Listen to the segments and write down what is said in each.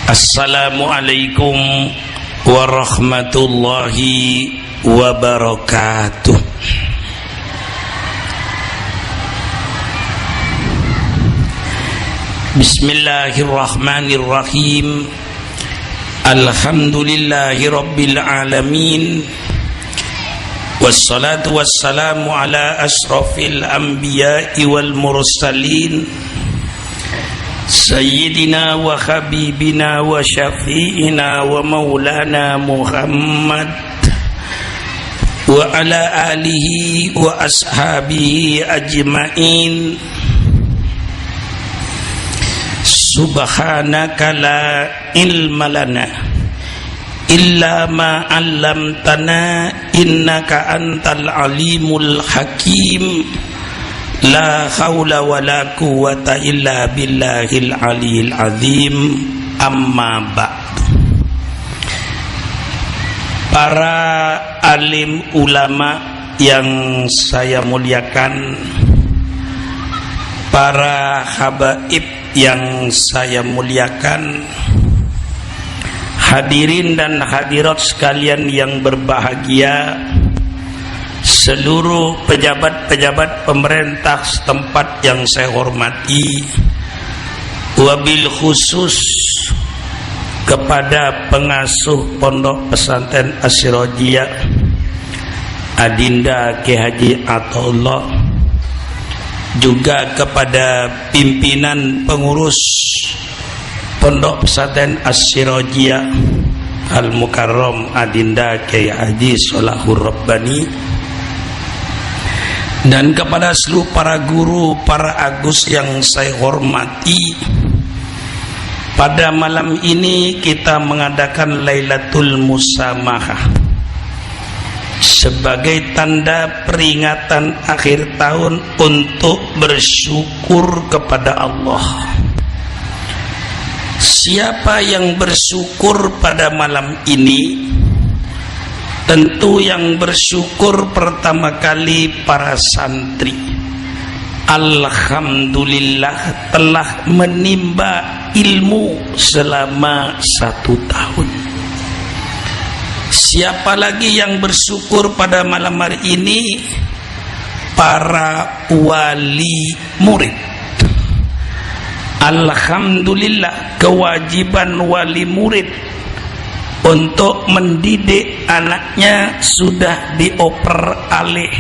Assalamualaikum warahmatullahi wabarakatuh. Bismillahirrahmanirrahim. Alhamdulillahi rabbil alamin. Wassalatu wassalamu ala asrafil anbiya'i wal mursalin, Sayyidina wa habibina wa syafi'ina wa maulana Muhammad wa ala alihi wa ashabihi ajma'in. Subhanaka la ilma lana illa ma 'allamtana innaka antal alimul hakim. La haula wa la quwwata illa billahil aliyil azim. Amma ba'du. Para alim ulama yang saya muliakan, para habaib yang saya muliakan, hadirin dan hadirat sekalian yang berbahagia, seluruh pejabat-pejabat pemerintah setempat yang saya hormati, wabil khusus kepada pengasuh Pondok Pesantren As-Sirajiyah Adinda Ki Haji Athaullah, juga kepada pimpinan pengurus Pondok Pesantren As-Sirajiyah Al-Mukarram Adinda Ki Haji Sholahur Rabbani, dan kepada seluruh para guru, para agus yang saya hormati. Pada malam ini kita mengadakan Lailatul Musamahah sebagai tanda peringatan akhir tahun untuk bersyukur kepada Allah. Siapa yang bersyukur pada malam ini? Tentu yang bersyukur pertama kali para santri. Alhamdulillah telah menimba ilmu selama 1 tahun. Siapa lagi yang bersyukur pada malam hari ini? Para wali murid. Alhamdulillah, kewajiban wali murid untuk mendidik anaknya sudah dioper alih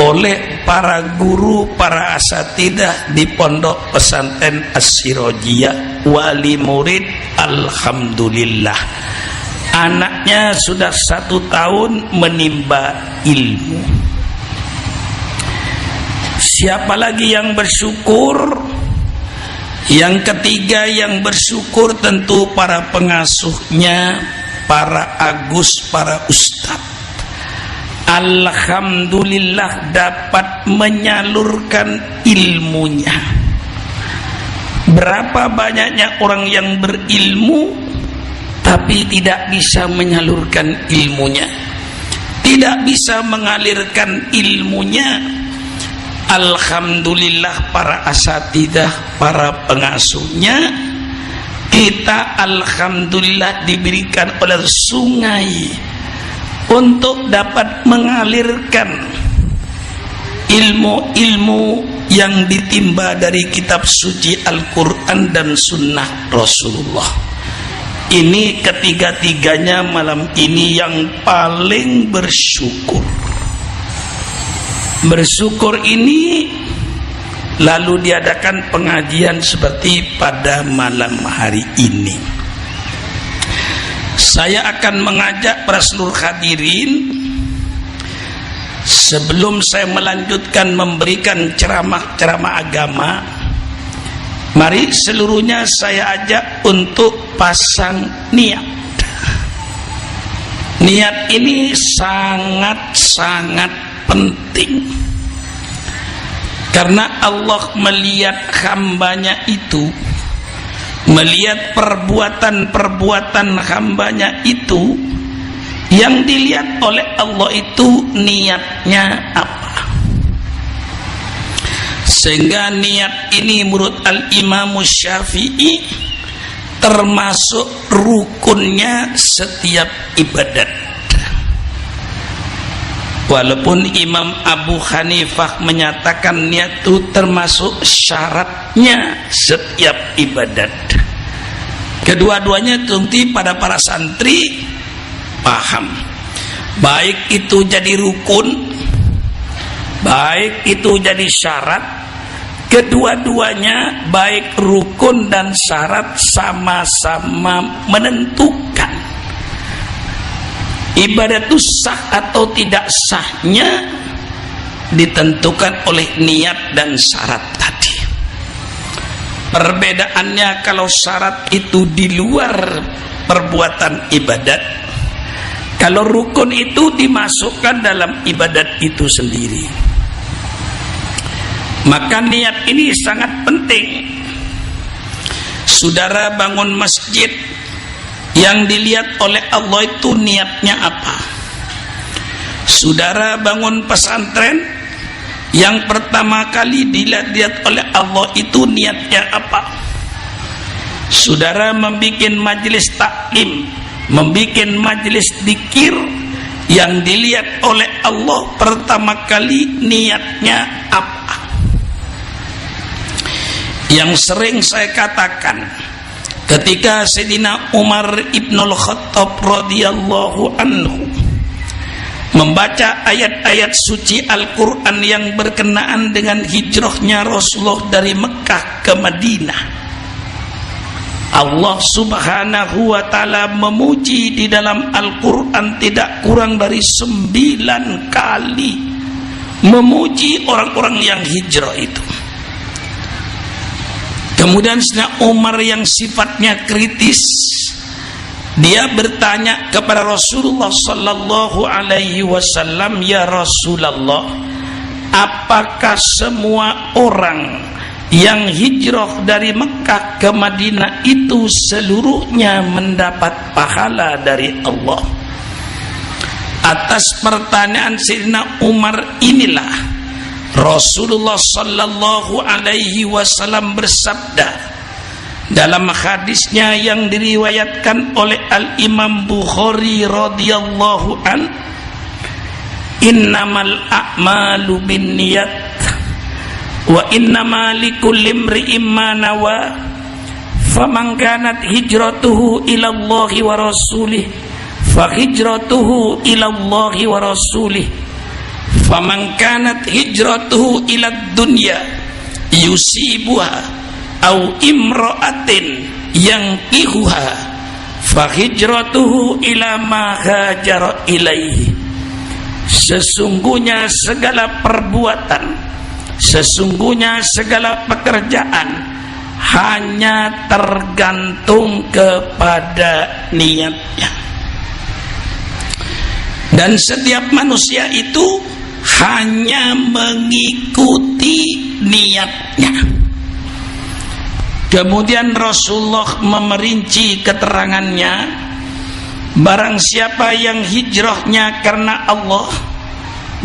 oleh para guru, para asatidah di Pondok Pesantren As-Sirajiyah. Wali murid, alhamdulillah, anaknya sudah 1 tahun menimba ilmu. Siapa lagi yang bersyukur? Yang ketiga yang bersyukur tentu para pengasuhnya, para agus, para ustadz. Alhamdulillah dapat menyalurkan ilmunya. Berapa banyaknya orang yang berilmu tapi tidak bisa menyalurkan ilmunya, tidak bisa mengalirkan ilmunya. Alhamdulillah para asatidah, para pengasuhnya, kita alhamdulillah diberikan oleh sungai untuk dapat mengalirkan ilmu-ilmu yang ditimba dari kitab suci Al-Quran dan sunnah Rasulullah. Ini ketiga-tiganya malam ini yang paling bersyukur. Bersyukur ini lalu diadakan pengajian seperti pada malam hari ini. Saya akan mengajak para seluruh hadirin, sebelum saya melanjutkan memberikan ceramah-ceramah agama, mari seluruhnya saya ajak untuk pasang niat. Niat ini sangat-sangat penting, karena Allah melihat hambanya itu, melihat perbuatan-perbuatan hambanya itu, yang dilihat oleh Allah itu niatnya apa. Sehingga niat ini menurut Al-Imam Syafi'i termasuk rukunnya setiap ibadat. Walaupun Imam Abu Hanifah menyatakan niat itu termasuk syaratnya setiap ibadat. Kedua-duanya tentu pada para santri paham. Baik itu jadi rukun, baik itu jadi syarat, kedua-duanya baik rukun dan syarat sama-sama menentukan ibadat itu sah atau tidak sahnya ditentukan oleh niat dan syarat tadi. Perbedaannya kalau syarat itu di luar perbuatan ibadat, kalau rukun itu dimasukkan dalam ibadat itu sendiri. Maka niat ini sangat penting. Saudara bangun masjid, yang dilihat oleh Allah itu niatnya apa? Saudara bangun pesantren, yang pertama kali dilihat oleh Allah itu niatnya apa? Saudara membikin majelis taklim, membikin majelis zikir, yang dilihat oleh Allah pertama kali niatnya apa? Yang sering saya katakan, ketika Sayyidina Umar ibnul Khattab radhiyallahu anhu membaca ayat-ayat suci Al-Quran yang berkenaan dengan hijrahnya Rasulullah dari Mekah ke Madinah, Allah subhanahu wa ta'ala memuji di dalam Al-Quran tidak kurang dari 9 kali memuji orang-orang yang hijrah itu. Kemudian Sayyidina Umar yang sifatnya kritis, dia bertanya kepada Rasulullah sallallahu alaihi wasallam, "Ya Rasulullah, apakah semua orang yang hijrah dari Mekah ke Madinah itu seluruhnya mendapat pahala dari Allah?" Atas pertanyaan Sayyidina Umar inilah Rasulullah sallallahu alaihi wasallam bersabda dalam hadisnya yang diriwayatkan oleh Al-Imam Bukhari radhiyallahu an, "Innamal a'malu binniyat wa innama likulli imri'in ma nawa faman kanat hijratuhu ila Allahi wa rasulih fa hijratuhu ila Allahi wa rasulih faman kanat hijratuhu ila dunya yusibuha au imra'atin yankihuha fa hijratuhu ila ma hajara ilaihi." Sesungguhnya segala perbuatan, sesungguhnya segala pekerjaan hanya tergantung kepada niatnya. Dan setiap manusia itu hanya mengikuti niatnya. Kemudian Rasulullah memerinci keterangannya, barang siapa yang hijrahnya karena Allah,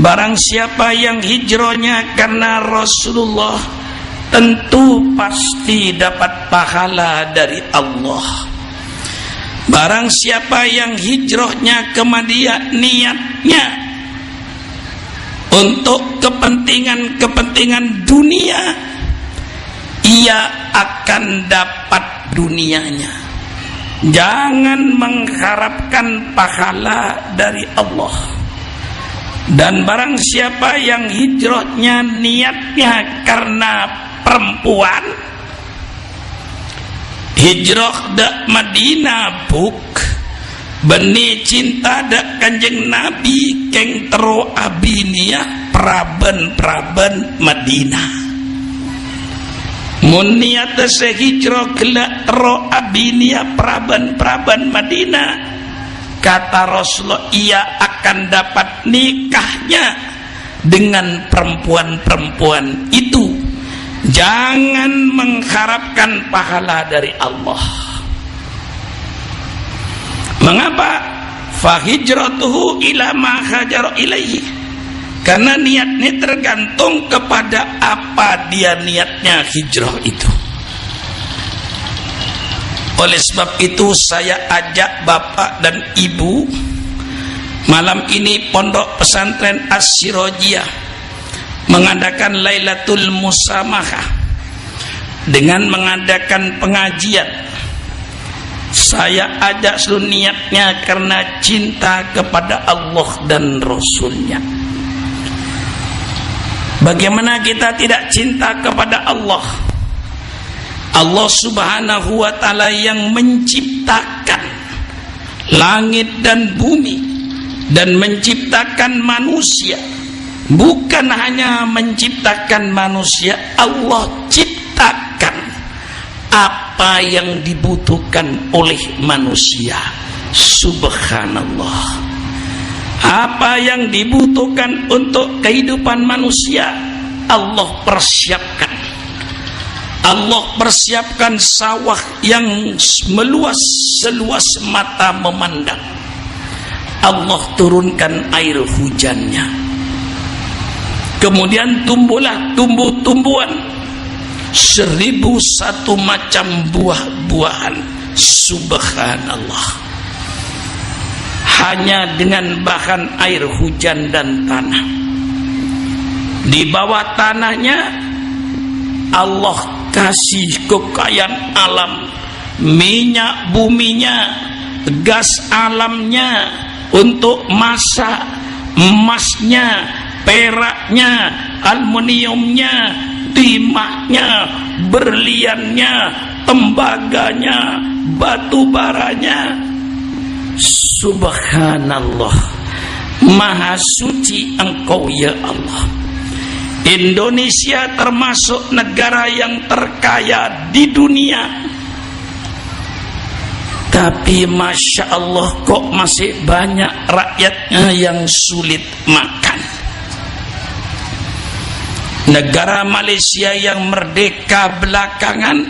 barang siapa yang hijrahnya karena Rasulullah, tentu pasti dapat pahala dari Allah. Barang siapa yang hijrahnya ke Madinah niatnya untuk kepentingan dunia, ia akan dapat dunianya. Jangan mengharapkan pahala dari Allah. Dan barang siapa yang hijrahnya niatnya karena perempuan, hijrah dak Madinah buk beni cinta dak Kanjeng Nabi keng tero abinia praben Madinah. Mun niat sehijrah gelak tero abinia praben Madinah, kata Rasulullah, ia akan dapat nikahnya dengan perempuan-perempuan itu. Jangan mengharapkan pahala dari Allah. Mengapa? Fahijratuhu ila ma hajara ilaihi. Karena niatnya tergantung kepada apa dia niatnya hijrah itu. Oleh sebab itu saya ajak Bapak dan Ibu malam ini Pondok Pesantren As-Sirajiyah mengadakan Lailatul Musamahah dengan mengadakan pengajian. Saya ajak seluruh niatnya karena cinta kepada Allah dan Rasulnya. Bagaimana kita tidak cinta kepada Allah? Allah Subhanahu wa ta'ala yang menciptakan langit dan bumi dan menciptakan manusia. Bukan hanya menciptakan manusia, Allah ciptakan apa yang dibutuhkan oleh manusia. Subhanallah. Apa yang dibutuhkan untuk kehidupan manusia, Allah persiapkan. Allah persiapkan sawah yang meluas seluas mata memandang. Allah turunkan air hujannya. Kemudian tumbuhlah tumbuh-tumbuhan 1001 macam buah-buahan. Subhanallah. Hanya dengan bahan air hujan dan tanah. Di bawah tanahnya Allah kasih kekayaan alam, minyak buminya, gas alamnya untuk masak, emasnya, peraknya, aluminiumnya, timahnya, berliannya, tembaganya, batu baranya. Subhanallah, Maha suci Engkau ya Allah. Indonesia termasuk negara yang terkaya di dunia, tapi Masya Allah kok masih banyak rakyatnya yang sulit makan. Negara Malaysia yang merdeka belakangan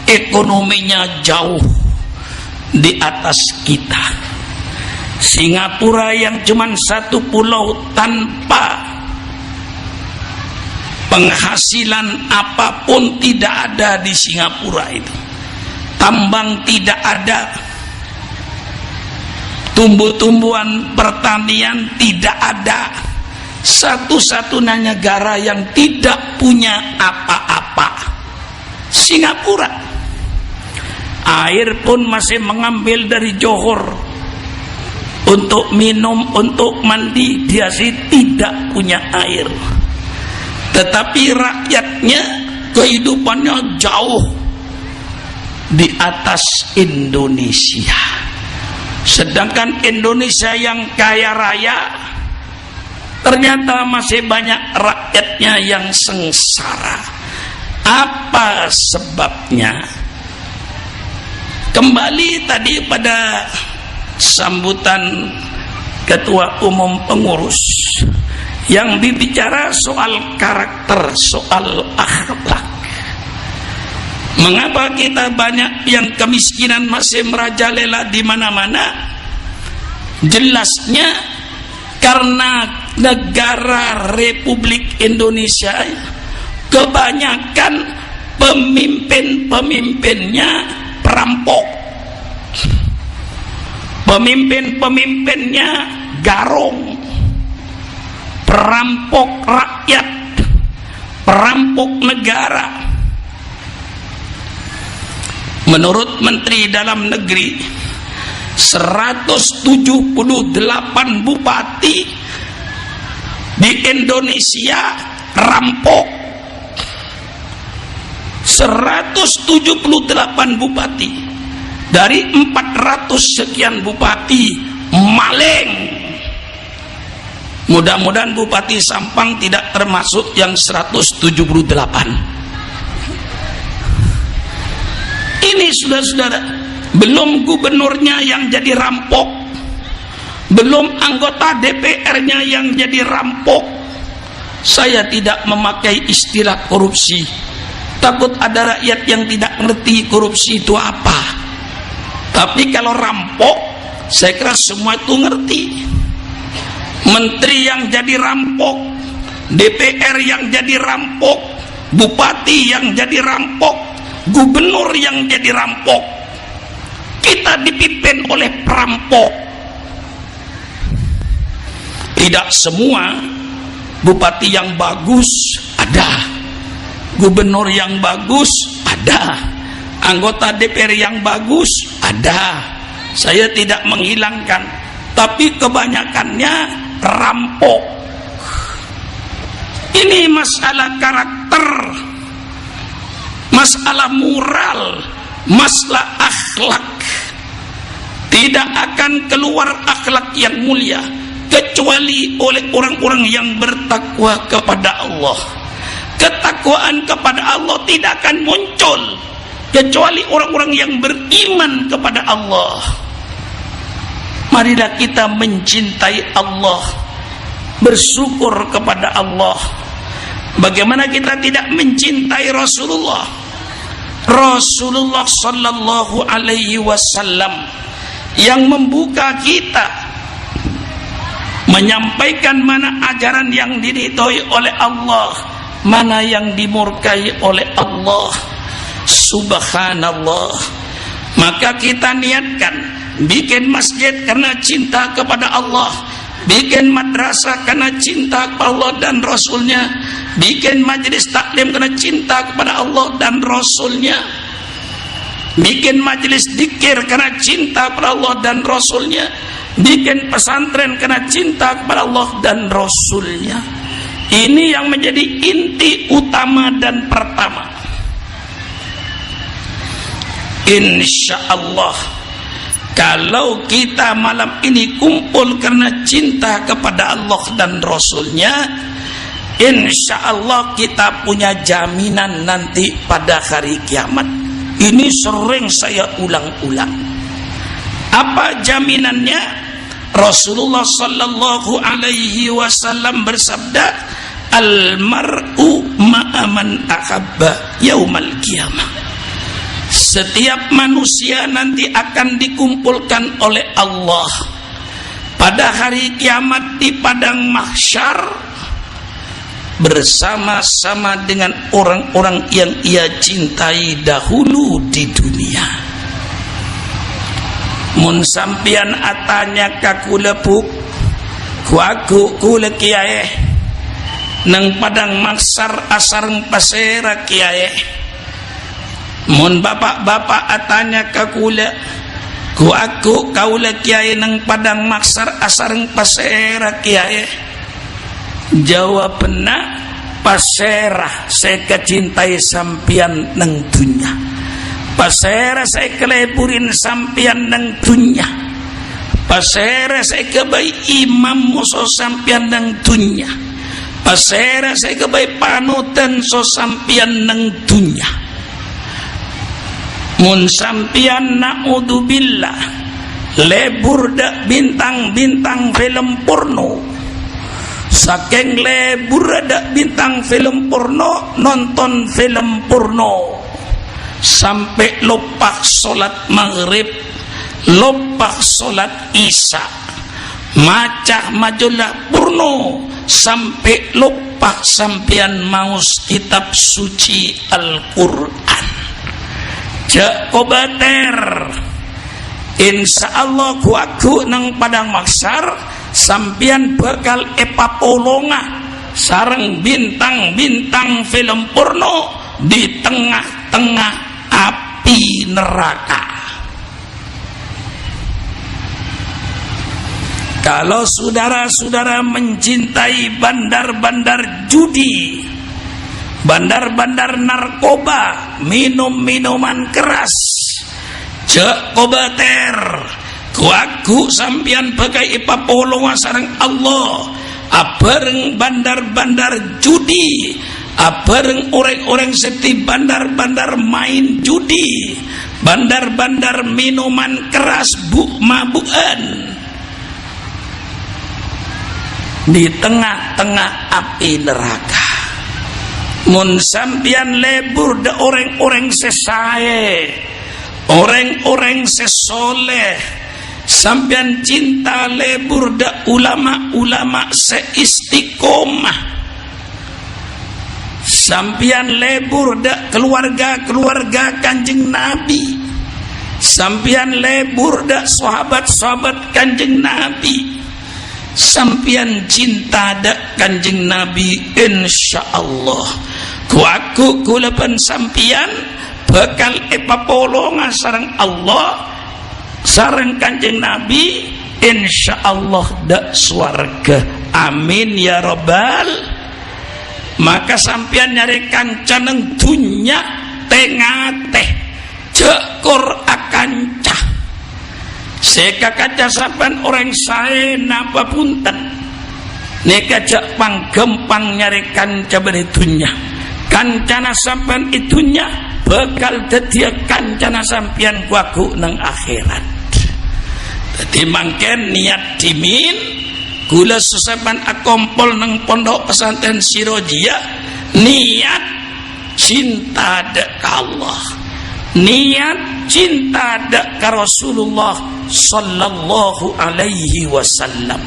ekonominya jauh di atas kita. Singapura yang cuma satu pulau tanpa penghasilan apapun tidak ada di Singapura itu. Tambang tidak ada, tumbuh-tumbuhan pertanian tidak ada. Satu-satunya negara yang tidak punya apa-apa Singapura. Air pun masih mengambil dari Johor untuk minum, untuk mandi. Dia sih tidak punya air. Tetapi rakyatnya kehidupannya jauh di atas Indonesia. Sedangkan Indonesia yang kaya raya ternyata masih banyak rakyatnya yang sengsara. Apa sebabnya? Kembali tadi pada sambutan Ketua Umum Pengurus yang berbicara soal karakter, soal akhlak. Mengapa kita banyak yang kemiskinan masih merajalela di mana-mana? Jelasnya karena negara Republik Indonesia kebanyakan pemimpin-pemimpinnya perampok. Pemimpin-pemimpinnya garong, perampok rakyat, perampok negara. Menurut Menteri Dalam Negeri, 178 bupati di Indonesia rampok. 178 bupati dari 400 sekian bupati maling. Mudah-mudahan Bupati Sampang tidak termasuk yang 178. Ini saudara-saudara, belum gubernurnya yang jadi rampok, belum anggota DPR-nya yang jadi rampok. Saya tidak memakai istilah korupsi, takut ada rakyat yang tidak ngerti korupsi itu apa. Tapi kalau rampok, saya kira semua itu ngerti. Menteri yang jadi rampok, DPR yang jadi rampok, bupati yang jadi rampok, gubernur yang jadi rampok. kita dipimpin oleh perampok. Tidak semua bupati yang bagus ada, gubernur yang bagus ada, anggota DPR yang bagus ada. Saya tidak menghilangkan, tapi kebanyakannya rampok. Ini masalah karakter, masalah moral, masalah akhlak. Tidak akan keluar akhlak yang mulia kecuali oleh orang-orang yang bertakwa kepada Allah. Ketakwaan kepada Allah tidak akan muncul kecuali orang-orang yang beriman kepada Allah. Marilah kita mencintai Allah, bersyukur kepada Allah. Bagaimana kita tidak mencintai Rasulullah? Rasulullah sallallahu alaihi wasallam yang membuka kita, menyampaikan mana ajaran yang diridhoi oleh Allah, mana yang dimurkai oleh Allah. Subhanallah. Maka kita niatkan bikin masjid karena cinta kepada Allah, bikin madrasah karena cinta kepada Allah dan Rasulnya, bikin majelis taklim karena cinta kepada Allah dan Rasulnya, bikin majelis dzikir karena cinta kepada Allah dan Rasulnya, bikin pesantren karena cinta kepada Allah dan Rasulnya. Ini yang menjadi inti utama dan pertama. Insyaallah, kalau kita malam ini kumpul karena cinta kepada Allah dan Rasulnya, insyaallah kita punya jaminan nanti pada hari kiamat. Ini sering saya ulang-ulang. Apa jaminannya? Rasulullah sallallahu alaihi wasallam bersabda, al-mar'u ma'aman ahabba yaumal qiyamah. Setiap manusia nanti akan dikumpulkan oleh Allah pada hari kiamat di padang mahsyar bersama-sama dengan orang-orang yang ia cintai dahulu di dunia. Mun sampian atanya kakulepuk kuaku kule kiai nang padang mahsyar asareng pasera kiai. Mun bapak-bapak atanya kakula ku aku kaula kiai nang padang mahsyar asareng pasera kiai. Jawabna, pasera saya kecintai sampian nang dunya, pasera saya keleburin sampian nang dunya, pasera saya kebai imam muso sampian nang dunya, pasera saya kebai panutan so sampian nang dunya. Mun sampian naudzubillah lebur dak bintang-bintang film porno, saking lebur dak bintang film porno, nonton film porno sampai lupa solat maghrib, lupa solat isya, macah majalah porno sampai lupa sampian maus kitab suci Al-Quran. Jak kobater, insyaallah kuaku nang padang mahsyar sampian bakal epapolonga sareng bintang-bintang film porno di tengah-tengah api neraka. Kalau saudara-saudara mencintai bandar-bandar judi, bandar-bandar narkoba, minum-minuman keras, cek kobater kuaku sampian bagai ipapolonga sareng Allah abareng bandar-bandar judi, abareng orang-orang seti bandar-bandar main judi, bandar-bandar minuman keras mabukan di tengah-tengah api neraka. Mun sampian lebur de orang-orang sesae, orang-orang sesoleh, sampian cinta lebur de ulama-ulama seistiqomah, sampian lebur de keluarga-keluarga Kanjeng Nabi, sampian lebur dak sahabat-sahabat Kanjeng Nabi, sampian cinta dak Kanjeng Nabi, insyaallah ku aku kulapan sampian bakal epapolongan sareng Allah sareng Kanjeng Nabi, insyaallah dak swarga, amin ya rabbal. Maka sampian nyari kancaneng dunya tengah teh cekur akancah seka kaca saban orang sae napa punten neka cak panggempang nyari kanca beri dunya, kancana sampean itunya bakal dadi kancana sampean kuaku nang akhirat. Dadi mangken niat dimin kula sesaban akompol nang pondok pesantren Sirojia, niat cinta dak ka Allah, niat cinta dak ka Rasulullah sallallahu alaihi wasallam.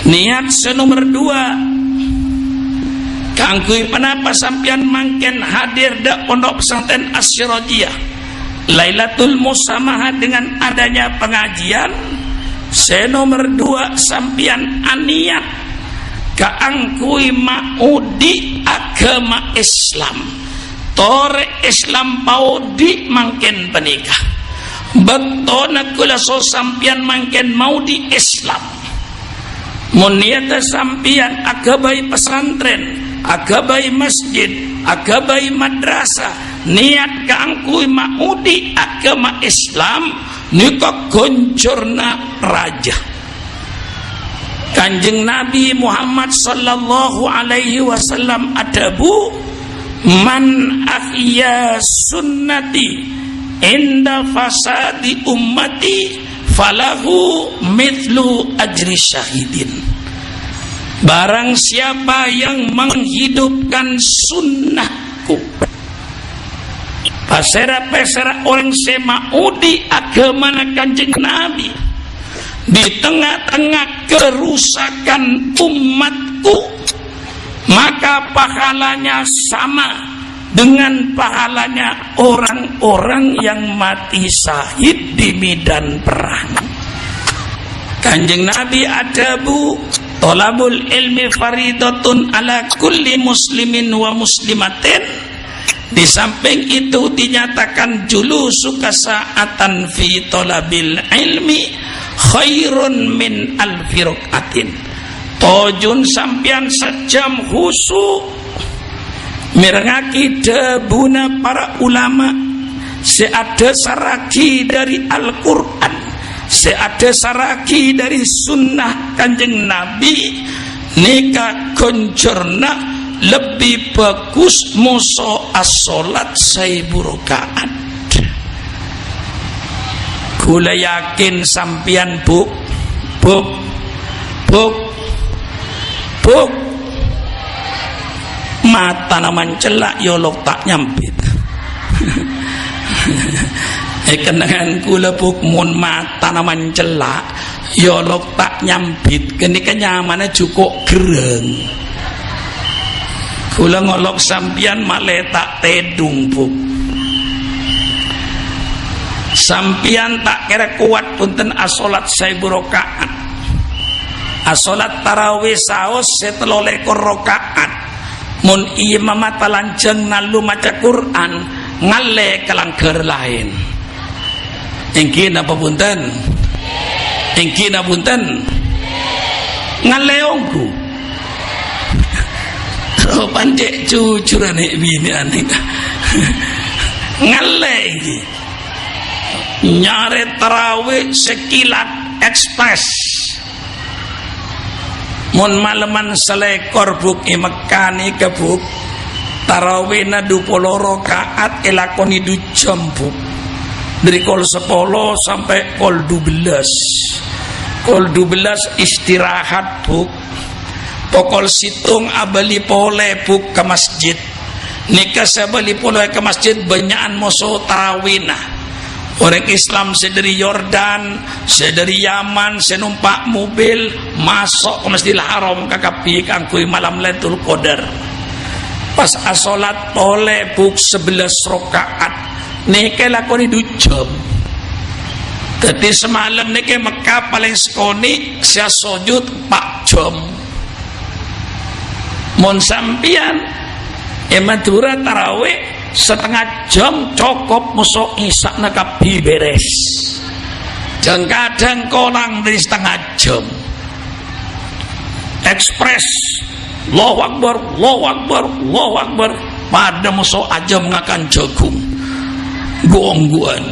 Niat senomor 2 kangkui penapa sampian mangken hadir dak pondok pesantren As-Sirojia Lailatul Musamahah dengan adanya pengajian. Senomor 2 sampian aniat kaangkui maudi agama Islam, tore Islam paudi mangken penikah betona kula so sampian mangken maudi Islam muniata sampian agabai pesantren, agabai masjid, agabai madrasah, niat kaangkui maudi agama Islam nika goncurna raja Kanjeng Nabi Muhammad sallallahu alaihi wasallam adabu man ahya sunnati inda fasadi ummati falahu mithlu ajri syahidin. Barang siapa yang menghidupkan sunnahku, pasera-pasera orang semaudi agama Kanjeng Nabi di tengah-tengah kerusakan umatku, maka pahalanya sama dengan pahalanya orang-orang yang mati syahid di medan perang. Kanjeng Nabi adabu thalabul ilmi faridatun ala kulli muslimin wa muslimatin. Di samping itu dinyatakan julusu kasaatan fi thalabil ilmi khairun min alfi rakaatin. Tojun sampian sejam khusu mirengaki debuna para ulama, seada saraki dari Al-Quran, seada saraki dari sunnah Kanjeng Nabi, nika koncorna lebih bagus muso as-solat 1000 rakaat. Kula yakin sampian buk mata naman celak yolok tak nyampit. Kenangan kula buk mun mata naman celak yolok tak nyampit, kenika nyamane cukup gereng. Kula ngolok sampian maletak tedung buk. Sampian tak kira kuat punten asolat 1000 rakaat. Asolat tarawih saos 13 rakaat. Mun imam talanjeng nalu maca Quran ngale kelangger lain. Engki napa punten? Engki napa punten? Ngale ongku. Oh pancek cucurane bini aneh. Ngale iki. Nyare tarawih sekilat ekspres. Mun maleman selekor buk imekani kebuk tarawih na 20 rakaat elakoni 2 jam buk. Dari kol 10 sampai kol 12. Kol 12 istirahat buk. Pokol situng abali pole buk ke masjid. Nikah sabali pole ke masjid banyakan moso tarawih. Orang Islam sedari Yordan, sedari Yaman, senumpak mobil masuk ke Masjidil Haram kakapi kangkui malam Lailatul Qadar. Pas asolat oleh buk 11 rakaat niki lakoni 2 jam. Dadi semalam niki Mekah paling sekoni sia sujud 4 jam. Mon sampian Madura tarawih setengah jam cukup musuh isak nakabi beres. Jangan kadang kolang dari setengah jam. Ekspres Allahu Akbar, Allahu Akbar, Allahu Akbar. Pada musuh aja mengakan jagung gongguan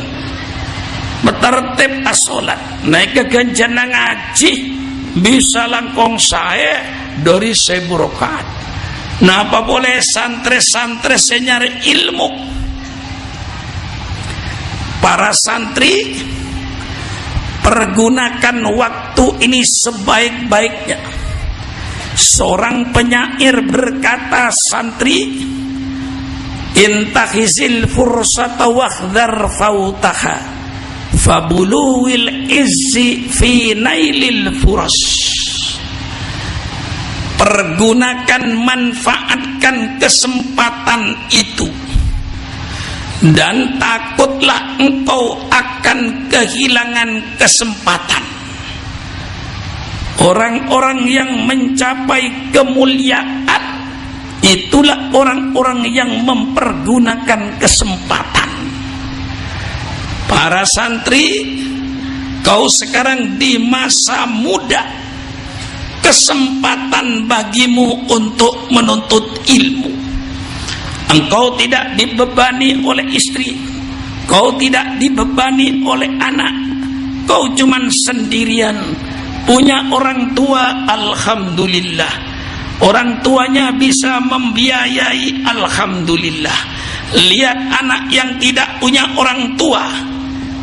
bertertib as-sholat naik ke ganjana ngaji bisa langkong saya dari 1000 rakaat. Nah apa boleh santri-santri saya nyari ilmu. Para santri pergunakan waktu ini sebaik-baiknya. Seorang penyair berkata, santri, intahizil fursata wahdhar fautaha fabuluwil izzi fi nailil furas. Pergunakan, manfaatkan kesempatan itu, dan takutlah engkau akan kehilangan kesempatan. Orang-orang yang mencapai kemuliaan itulah orang-orang yang mempergunakan kesempatan. Para santri, kau sekarang di masa muda, kesempatan bagimu untuk menuntut ilmu. Engkau tidak dibebani oleh istri, kau tidak dibebani oleh anak, kau cuman sendirian. Punya orang tua, alhamdulillah. Orang tuanya bisa membiayai, alhamdulillah. Lihat anak yang tidak punya orang tua,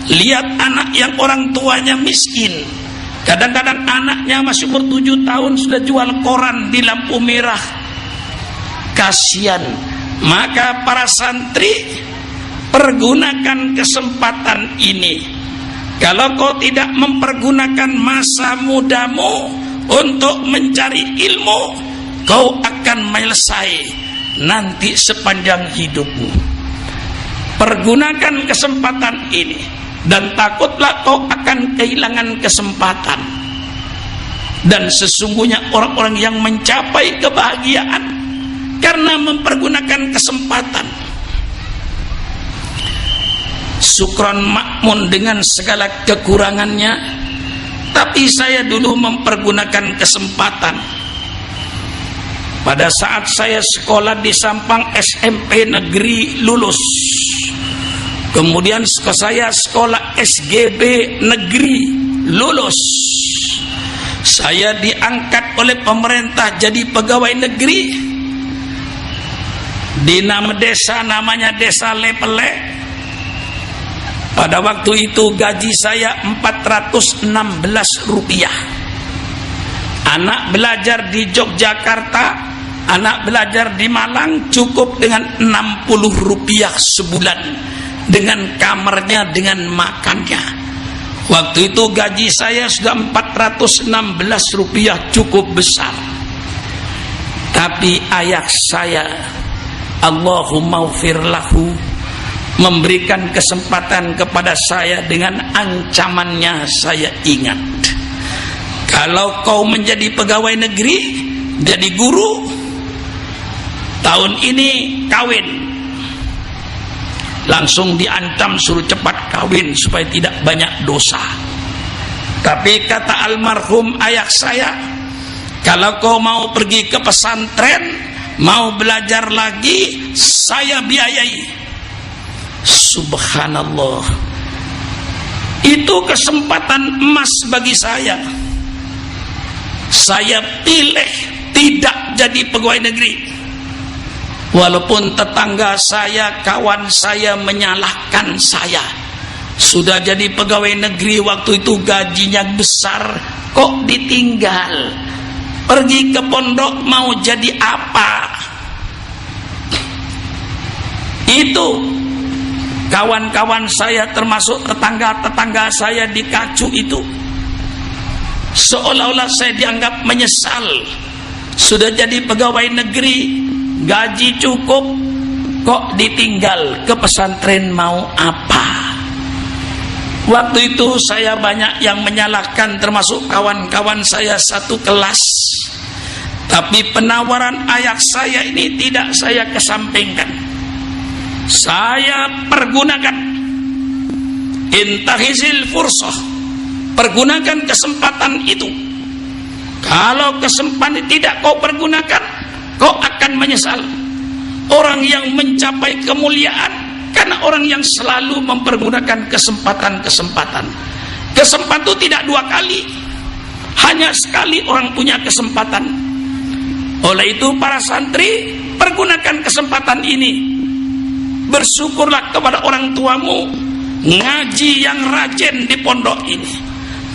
lihat anak yang orang tuanya miskin. Kadang-kadang anaknya masih umur 7 tahun sudah jual koran di lampu merah. Kasihan. Maka para santri, pergunakan kesempatan ini. Kalau kau tidak mempergunakan masa mudamu untuk mencari ilmu, kau akan menyelesai nanti sepanjang hidupmu. Pergunakan kesempatan ini, dan takutlah kau akan kehilangan kesempatan. Dan sesungguhnya orang-orang yang mencapai kebahagiaan karena mempergunakan kesempatan. Syukron makmun dengan segala kekurangannya, tapi saya dulu mempergunakan kesempatan. Pada saat saya sekolah di Sampang SMP negeri lulus, kemudian saya sekolah SGB negeri lulus, saya diangkat oleh pemerintah jadi pegawai negeri di nama desa, namanya Desa Lepele. Pada waktu itu gaji saya 416 rupiah. Anak belajar di Yogyakarta, anak belajar di Malang cukup dengan 60 rupiah sebulan, dengan kamarnya, dengan makannya. Waktu itu gaji saya sudah 416 rupiah, cukup besar. Tapi ayah saya, Allahumma ufir lahu, memberikan kesempatan kepada saya dengan ancamannya. Saya ingat, kalau kau menjadi pegawai negeri, jadi guru, tahun ini kawin. Langsung diancam suruh cepat kawin supaya tidak banyak dosa. Tapi kata almarhum ayah saya, kalau kau mau pergi ke pesantren, mau belajar lagi, saya biayai. Subhanallah, itu kesempatan emas bagi saya. Saya pilih tidak jadi pegawai negeri, walaupun tetangga saya, kawan saya menyalahkan saya. Sudah jadi pegawai negeri, waktu itu gajinya besar, kok ditinggal? Pergi ke pondok mau jadi apa? Itu kawan-kawan saya, termasuk tetangga-tetangga saya di Kacu itu, seolah-olah saya dianggap menyesal. Sudah jadi pegawai negeri, gaji cukup, kok ditinggal ke pesantren mau apa? Waktu itu saya banyak yang menyalahkan, termasuk kawan-kawan saya satu kelas. Tapi penawaran ayah saya ini tidak saya kesampingkan. Saya pergunakan intahizil fursah, pergunakan kesempatan itu. Kalau kesempatan tidak kau pergunakan, kau akan menyesal. Orang yang mencapai kemuliaan karena orang yang selalu mempergunakan kesempatan-kesempatan. Kesempatan itu tidak dua kali, hanya sekali orang punya kesempatan. Oleh itu para santri, pergunakan kesempatan ini. Bersyukurlah kepada orang tuamu, ngaji yang rajin di pondok ini,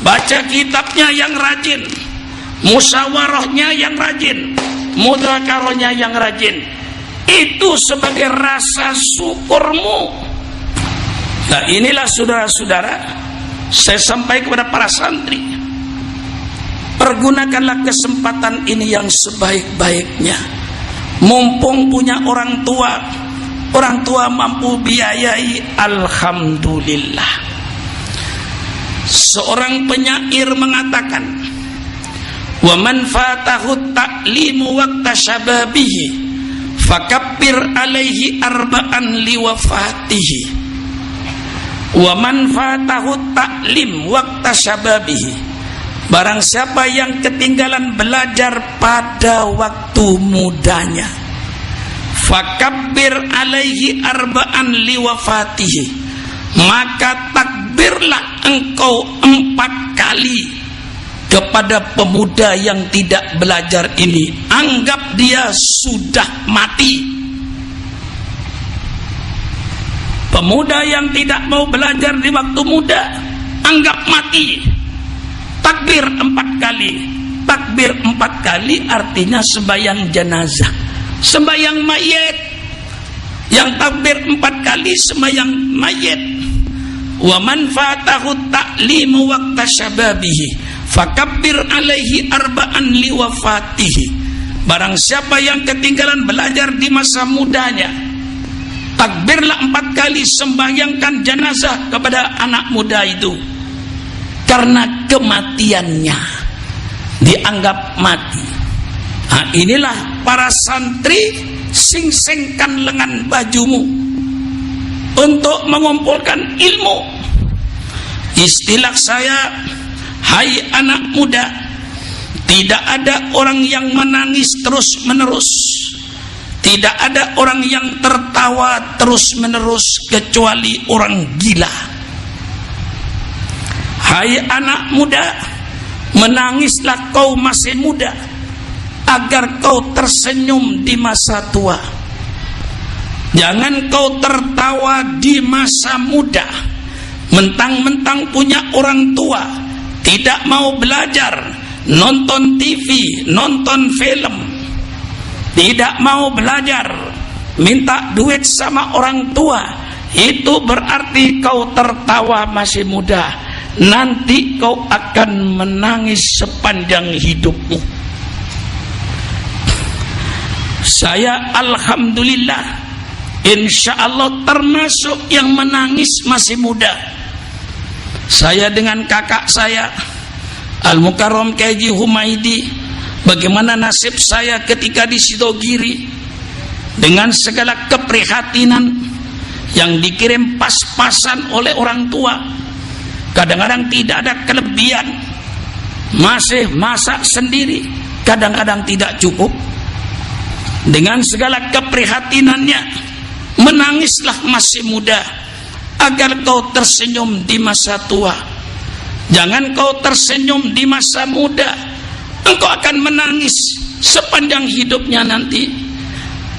baca kitabnya yang rajin, musyawarahnya yang rajin, mudzakarahnya yang rajin. Itu sebagai rasa syukurmu. Nah inilah saudara-saudara, saya sampaikan kepada para santri, pergunakanlah kesempatan ini yang sebaik-baiknya. Mumpung punya orang tua mampu biayai, alhamdulillah. Seorang penyair mengatakan, wa man fatahu ta'limu waqta syababihi fakabbir alaihi arba'an liwafatihi. Wa man fatahu ta'lim waqta syababihi, barang siapa yang ketinggalan belajar pada waktu mudanya, fakabbir alaihi arba'an liwafatihi, maka takbirlah engkau 4 kali kepada pemuda yang tidak belajar ini, anggap dia sudah mati. Pemuda yang tidak mau belajar di waktu muda, anggap mati. Takbir 4 kali. Takbir 4 kali artinya sembahyang jenazah, sembahyang mayit. Yang takbir 4 kali sembahyang mayit. Wa man fatahu ta'limu waqta syababihi fakabbir alaihi arba'an liwafatihi, barang siapa yang ketinggalan belajar di masa mudanya, takbirlah 4 kali, sembahyangkan jenazah kepada anak muda itu, karena kematiannya dianggap mati. Nah, inilah para santri, sing-singkan lengan bajumu untuk mengumpulkan ilmu. Istilah saya, hai anak muda, tidak ada orang yang menangis terus menerus, tidak ada orang yang tertawa terus menerus kecuali orang gila. Hai anak muda, menangislah kau masih muda, agar kau tersenyum di masa tua. Jangan kau tertawa di masa muda, mentang-mentang punya orang tua, tidak mau belajar, nonton TV, nonton film, tidak mau belajar, minta duit sama orang tua. Itu berarti kau tertawa masih muda, nanti kau akan menangis sepanjang hidupmu. Saya alhamdulillah, insya Allah termasuk yang menangis masih muda. Saya dengan kakak saya Al-Mukarram Kaji Humaidi, bagaimana nasib saya ketika di Sidogiri, dengan segala keprihatinan yang dikirim pas-pasan oleh orang tua, kadang-kadang tidak ada kelebihan, masih masak sendiri, kadang-kadang tidak cukup. Dengan segala keprihatinannya, menangislah masih muda, agar kau tersenyum di masa tua. Jangan kau tersenyum di masa muda, engkau akan menangis sepanjang hidupnya nanti.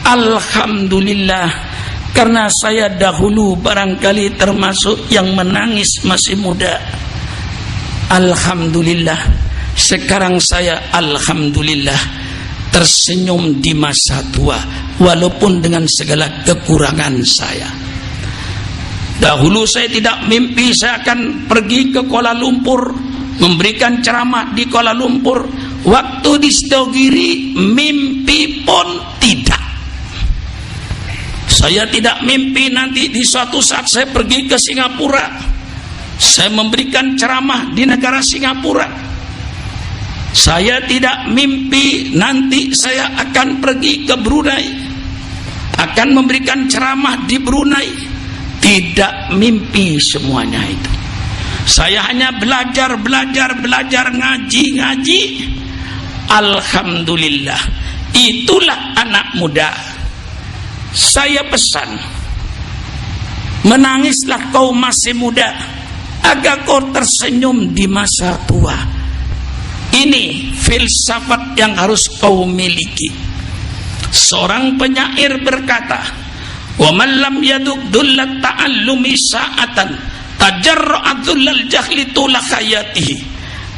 Alhamdulillah, karena saya dahulu barangkali termasuk yang menangis masih muda. Alhamdulillah, sekarang saya alhamdulillah tersenyum di masa tua, walaupun dengan segala kekurangan saya. Dahulu saya tidak mimpi saya akan pergi ke Kuala Lumpur, memberikan ceramah di Kuala Lumpur. Waktu di Sidogiri, mimpi pun tidak. Saya tidak mimpi nanti di suatu saat saya pergi ke Singapura, saya memberikan ceramah di negara Singapura. Saya tidak mimpi nanti saya akan pergi ke Brunei, akan memberikan ceramah di Brunei. Tidak mimpi semuanya itu. Saya hanya belajar, ngaji. Alhamdulillah. Itulah anak muda. Saya pesan, menangislah kau masih muda, agar kau tersenyum di masa tua. Ini filsafat yang harus kau miliki. Seorang penyair berkata, wa man lam yaduk dullat ta'allumi sa'atan tajarra'a dullal jahli tula khayatihi.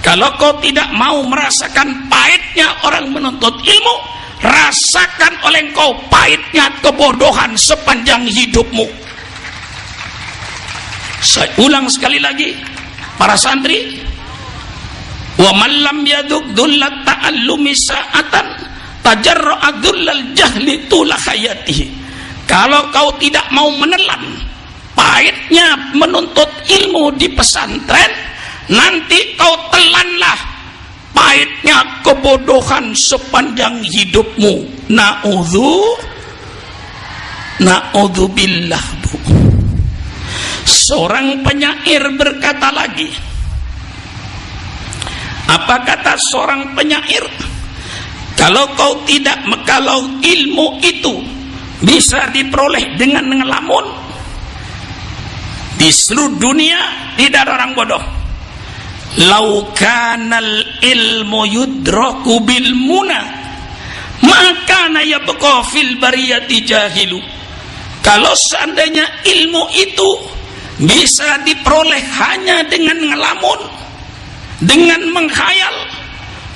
Kalau kau tidak mau merasakan pahitnya orang menuntut ilmu, rasakan oleh engkau pahitnya kebodohan sepanjang hidupmu. Saya ulang sekali lagi, para santri, wa man lam yaduk dullat ta'allumi sa'atan tajarra'a dullal jahli tula khayatihi. Kalau kau tidak mau menelan pahitnya menuntut ilmu di pesantren, nanti kau telanlah pahitnya kebodohan sepanjang hidupmu. Na'udzubillah, Bu. Seorang penyair berkata lagi. Apa kata seorang penyair? Kalau ilmu itu bisa diperoleh dengan ngelamun, di seluruh dunia tidak ada orang bodoh. Lau kanal ilmu yudraku bil muna, maka yabqa fil bariyati jahilu. Kalau seandainya ilmu itu bisa diperoleh hanya dengan ngelamun, dengan menghayal,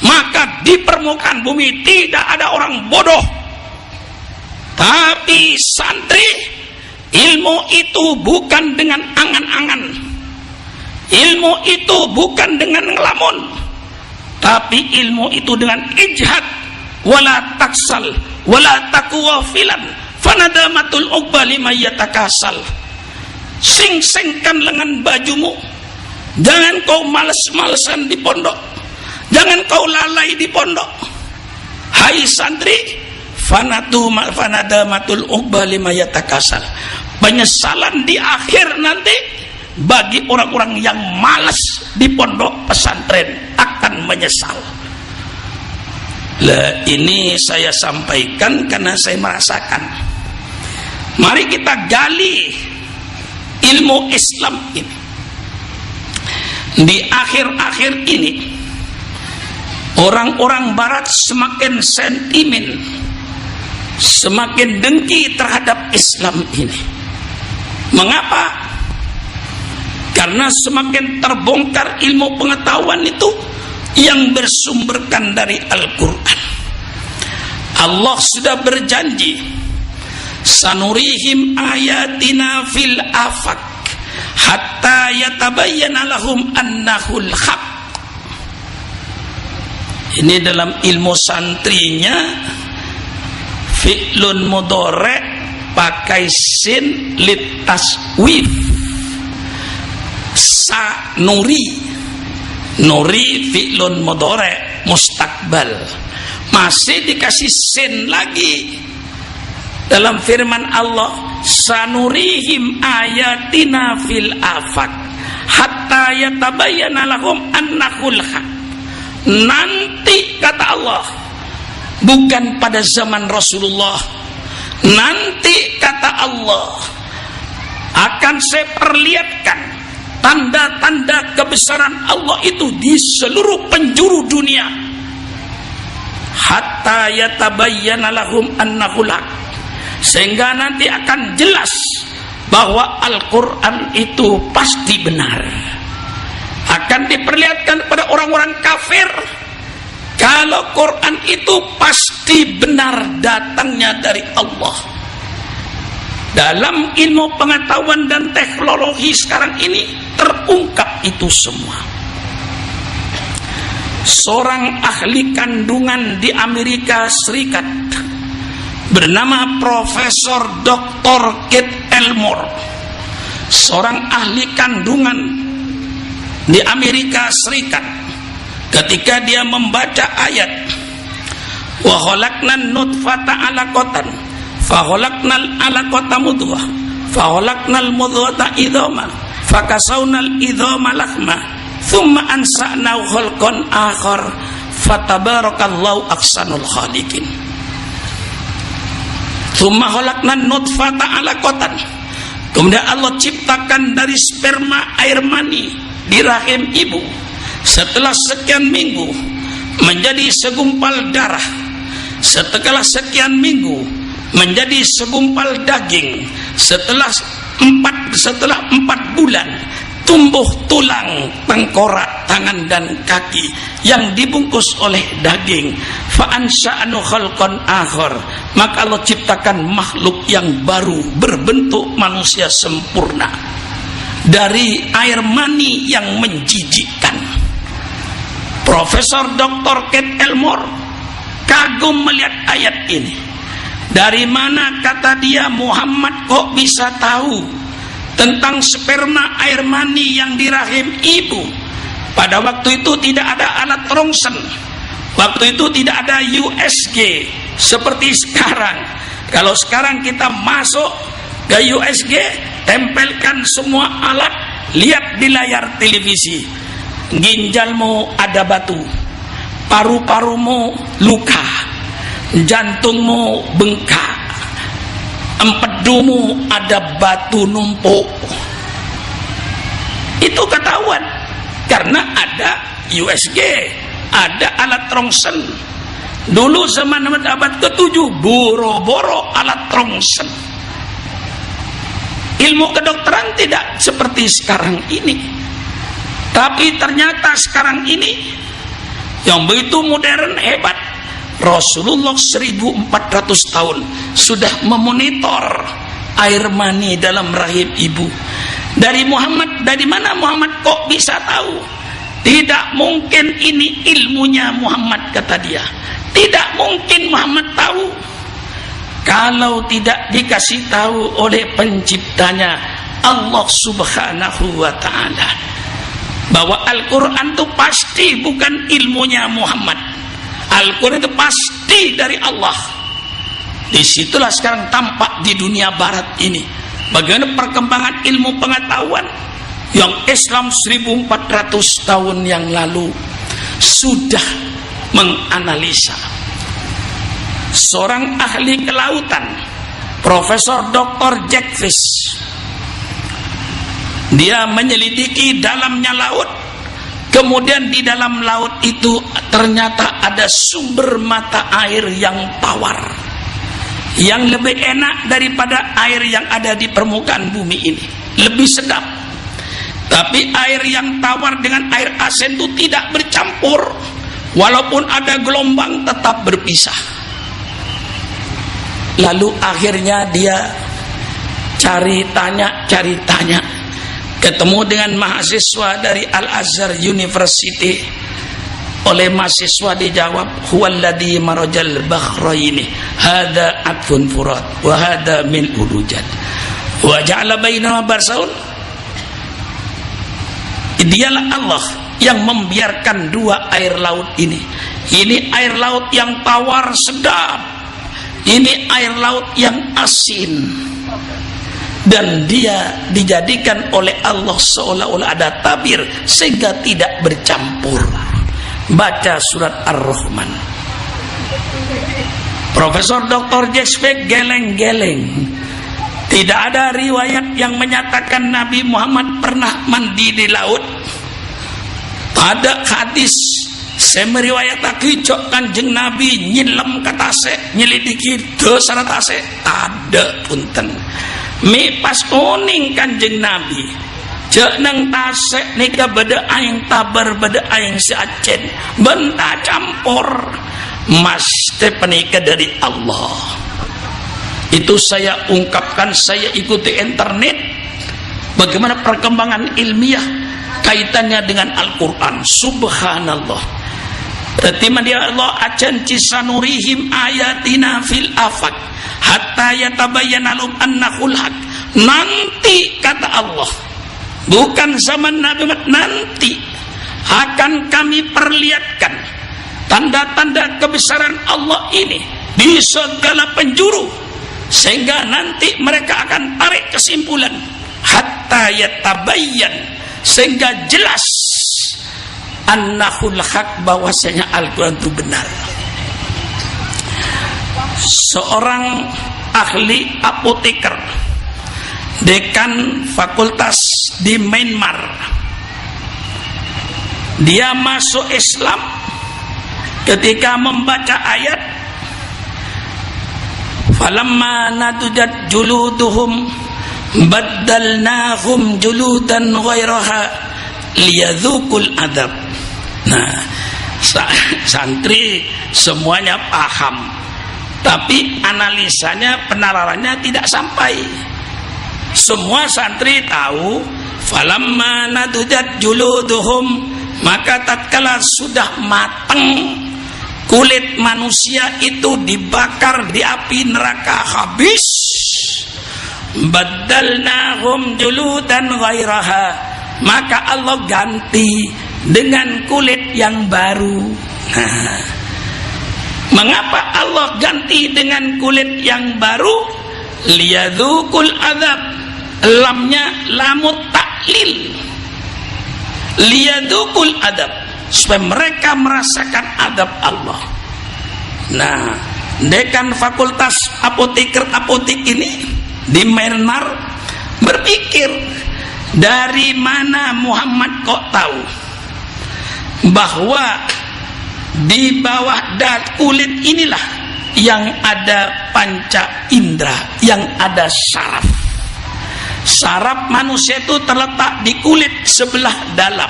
maka di permukaan bumi tidak ada orang bodoh. Tapi santri, ilmu itu bukan dengan angan-angan, ilmu itu bukan dengan ngelamun, tapi ilmu itu dengan ijhad, wala taksal, wala takwa filan, fanadamatul uqba lima yatakasal. Sing-singkan lengan bajumu, jangan kau males-malesan di pondok, jangan kau lalai di pondok. Hai santri, fanadamatul uqba lima yatakasal. Penyesalan di akhir nanti bagi orang-orang yang malas di pondok pesantren akan menyesal. Lah, ini saya sampaikan karena saya merasakan. Mari kita gali ilmu Islam ini. Di akhir-akhir ini orang-orang barat semakin sentimen, semakin dengki terhadap Islam ini. Mengapa? Karena semakin terbongkar ilmu pengetahuan itu yang bersumberkan dari Al-Quran. Allah sudah berjanji, sanurihim ayatina fil afaq hatta yatabayyana lahum annahul haq. Ini dalam ilmu santrinya fi'lun mudhari' pakai sin litaswif. Sanuri, nuri fi'lun mudhari' mustakbal, masih dikasih sin lagi dalam firman Allah, sanurihim ayatina fil afaq hatta yatabayyana lahum annahul haq. Nanti kata Allah, bukan pada zaman Rasulullah, nanti kata Allah akan saya perlihatkan tanda-tanda kebesaran Allah itu di seluruh penjuru dunia. Hatta yatabayyana lahum annahul haq, sehingga nanti akan jelas bahwa Al-Quran itu pasti benar. Akan diperlihatkan pada orang-orang kafir kalau Quran itu pasti benar datangnya dari Allah. Dalam ilmu pengetahuan dan teknologi sekarang ini terungkap itu semua. Seorang ahli kandungan di Amerika Serikat bernama Profesor Dr. Keith Elmore, seorang ahli kandungan di Amerika Serikat. Ketika dia membaca ayat wa khalaqnan nutfata 'alaqatan fa khalaqnal 'alaqata mudghah fa khalaqnal mudghata idhaman fa kasawnal idhama lahma thumma ansa'nahu khalqan akhar fatabarakallahu ahsanul khaliqin. Thumma khalaqnan nutfata 'alaqatan, kemudian Allah ciptakan dari sperma air mani di rahim ibu. Setelah sekian minggu menjadi segumpal darah. Setelah sekian minggu menjadi segumpal daging. Setelah 4 bulan tumbuh tulang, tengkorak, tangan dan kaki yang dibungkus oleh daging. Fa ansa'anu khalqan akhar, maka Allah ciptakan makhluk yang baru berbentuk manusia sempurna dari air mani yang menjijikkan. Profesor Dr. Keith Elmore kagum melihat ayat ini. Dari mana, kata dia, Muhammad kok bisa tahu tentang sperma air mani yang di rahim ibu? Pada waktu itu tidak ada alat rongsen, waktu itu tidak ada USG seperti sekarang. Kalau sekarang kita masuk ke USG, tempelkan semua alat, lihat di layar televisi, ginjalmu ada batu, paru-parumu luka, jantungmu bengkak, empedumu ada batu numpuk. Itu ketahuan karena ada USG, ada alat rongsen. Dulu zaman abad ke-7 boro-boro alat rongsen. Ilmu kedokteran tidak seperti sekarang ini. Tapi ternyata sekarang ini yang begitu modern, hebat. Rasulullah 1400 tahun sudah memonitor air mani dalam rahim ibu. Dari mana Muhammad kok bisa tahu? Tidak mungkin ini ilmunya Muhammad, kata dia. Tidak mungkin Muhammad tahu kalau tidak dikasih tahu oleh penciptanya, Allah Subhanahu wa ta'ala, bahwa Al-Quran itu pasti bukan ilmunya Muhammad. Al-Quran itu pasti dari Allah. Disitulah sekarang tampak di dunia barat ini bagaimana perkembangan ilmu pengetahuan yang Islam 1400 tahun yang lalu sudah menganalisa. Seorang ahli kelautan, Profesor Dr. Jack Fish, dia menyelidiki dalamnya laut. Kemudian di dalam laut itu ternyata ada sumber mata air yang tawar, yang lebih enak daripada air yang ada di permukaan bumi ini, lebih sedap. Tapi air yang tawar dengan air asin itu tidak bercampur, walaupun ada gelombang tetap berpisah. Lalu akhirnya dia cari tanya, ketemu dengan mahasiswa dari Al-Azhar University. Oleh mahasiswa dijawab, huwallazi marajal bakhraini hadza atfun furat wa hadza min ulujat wa ja'ala bainahuma barzaun. Dialah Allah yang membiarkan dua air laut ini. Ini air laut yang tawar sedap, ini air laut yang asin, dan dia dijadikan oleh Allah seolah-olah ada tabir sehingga tidak bercampur. Baca surat Ar-Rahman. Profesor Dr. Jack geleng-geleng. Tidak ada riwayat yang menyatakan Nabi Muhammad pernah mandi di laut. Ada hadis saya meriwayatkan Kanjeng Nabi nyilem ke tase, nyelidiki dosa tase, ada punten. Mi pas kuning Kanjeng Nabi cek nang tase nika beda aing tabar, beda aing seacen, benta campur, mas teh penika dari Allah. Itu saya ungkapkan, saya ikuti internet bagaimana perkembangan ilmiah kaitannya dengan Al-Quran. Subhanallah. Berarti dia Allah acan cisanurihim ayatina fil afaq hatta yatabayyana lahum annahul haq. Nanti kata Allah, bukan zaman Nabi Muhammad, nanti akan kami perlihatkan tanda-tanda kebesaran Allah ini di segala penjuru, sehingga nanti mereka akan tarik kesimpulan hatta yatabayyan, sehingga jelas annahul haq, bahwasanya Al-Quran itu benar. Seorang ahli apoteker, dekan fakultas di Myanmar, dia masuk Islam ketika membaca ayat falamma natujat juluduhum baddalnahum juludan ghairaha liyadzuqul adab. Nah, santri semuanya paham, tapi analisanya, penalarannya tidak sampai. Semua santri tahu falamma natujat juluduhum, maka tatkala sudah matang kulit manusia itu dibakar di api neraka habis, baddalnahum juludan ghairaha, maka Allah ganti dengan kulit yang baru. Nah, mengapa Allah ganti dengan kulit yang baru? Liyadzuqul azab, lamnya lamut taklil, liyadzuqul adab, supaya mereka merasakan adab Allah. Nah, dekan fakultas apotek ini di Myanmar berpikir, dari mana Muhammad kok tahu bahwa di bawah kulit inilah yang ada panca indera, yang ada saraf. Saraf manusia itu terletak di kulit sebelah dalam.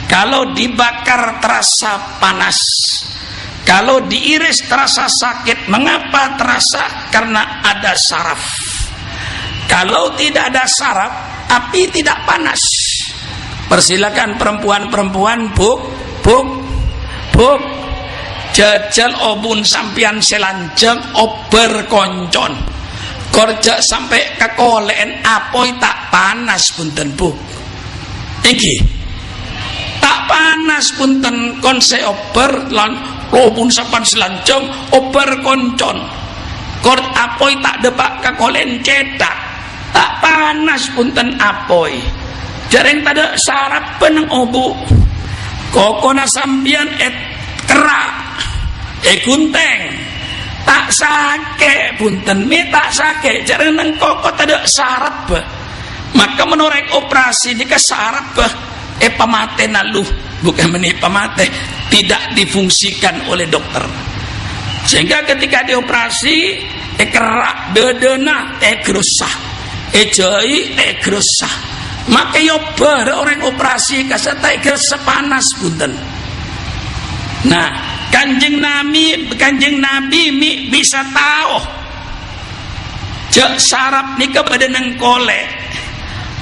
Kalau dibakar terasa panas, kalau diiris terasa sakit. Mengapa terasa? Karena ada saraf. Kalau tidak ada saraf, api tidak panas. Persilakan perempuan-perempuan, buk, jajal obun sampian selanjang ober koncon. Korja sampai kekolen apoi tak panas punten buk. Iki tak panas punten konse ober lan obun sampan selanjang ober koncon. Kor apoi tak depak kekolen cedak. Tak panas punten apoi. Jareng tada sarap peneng obu. Kokona sampian kerak gunteng tak sake punten mi tak sake jarang nang koko tada sarap. Maka menorek operasi jika sarap pamate nalu, bukan meni pamate, tidak difungsikan oleh dokter, sehingga ketika dioperasi kerak bedena gerusah jai gerusah. Maka yo ber orang operasi kasata gerusah panas punten. Nah, Kanjeng Nabi bisa tahu jak sarap nika badanang kolek,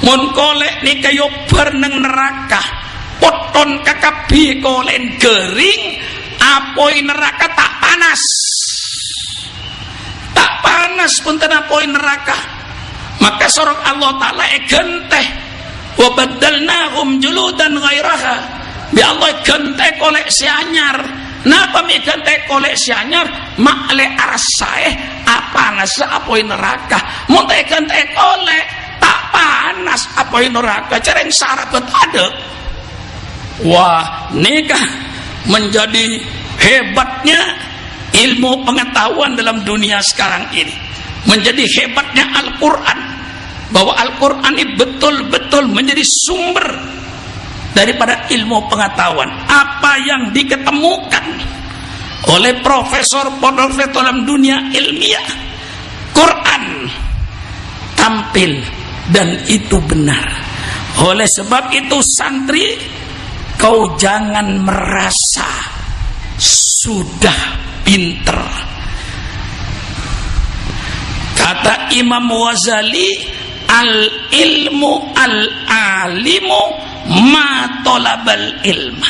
mun kolek nika yo berneng neraka, poton kakabi kolen gering, apoi neraka tak panas punten apoi neraka. Maka sorok Allah Ta'ala genteh, wa baddalnahum juludan ghairaha, bi Allah genteh koleksi anyar. Napa mi genteh koleksi anyar? Makle arasae apa ngasa apoi neraka. Mun teh genteh kolek tak panas apoi neraka, cereng sarapet ada. Wah, nikah menjadi hebatnya ilmu pengetahuan dalam dunia sekarang ini. Menjadi hebatnya Al-Quran, bahwa Al-Quran ini betul-betul menjadi sumber daripada ilmu pengetahuan. Apa yang diketemukan oleh profesor dalam dunia ilmiah, Quran tampil dan itu benar. Oleh sebab itu santri, kau jangan merasa sudah pinter. Kata Imam Ghazali, al-ilmu al-alimu ma tolabal ilma.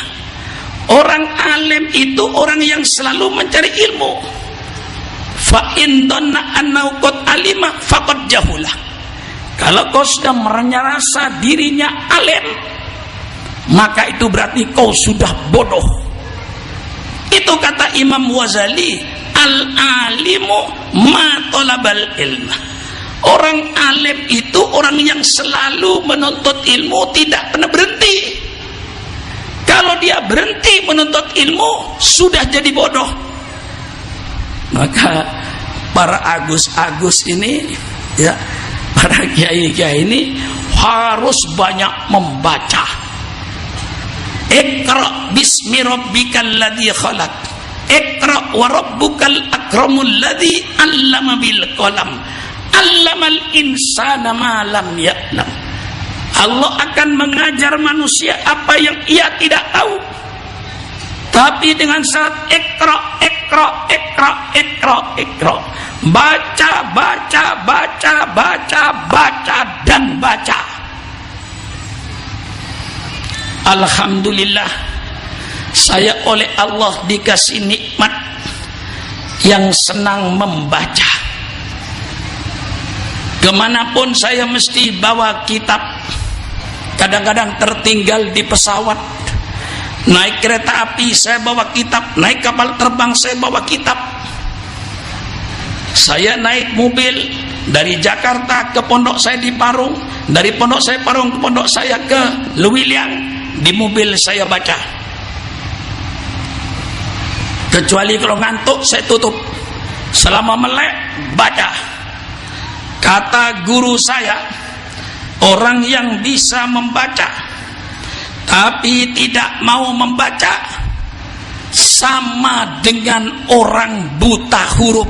Orang alim itu orang yang selalu mencari ilmu. Fa in dhanna annahu qad alima faqad jahulah. Kalau kau sudah merasa dirinya alim, maka itu berarti kau sudah bodoh. Itu kata Imam Ghazali, al-alimu ma talabal ilma. Orang alim itu orang yang selalu menuntut ilmu, tidak pernah berhenti. Kalau dia berhenti menuntut ilmu, sudah jadi bodoh. Maka para agus-agus ini, ya, para kiai-kiai ini harus banyak membaca. Iqra bismi rabbikal ladzi khalaq. Iqra wa rabbukal akramul ladzi 'allama bil qalam. 'Allamal insana ma lam ya'lam. Allah akan mengajar manusia apa yang ia tidak tahu. Tapi dengan syarat ikra, ikra, ikra, ikra, ikra. Baca, baca, baca, baca, baca, dan baca. Alhamdulillah, saya oleh Allah dikasih nikmat yang senang membaca. Kemanapun saya mesti bawa kitab. Kadang-kadang tertinggal di pesawat, naik kereta api saya bawa kitab, naik kapal terbang saya bawa kitab. Saya naik mobil dari Jakarta ke pondok saya di Parung, dari pondok saya Parung ke pondok saya ke Lewiliang, di mobil saya baca. Kecuali kalau ngantuk saya tutup. Selama melek baca. Kata guru saya, orang yang bisa membaca tapi tidak mau membaca sama dengan orang buta huruf.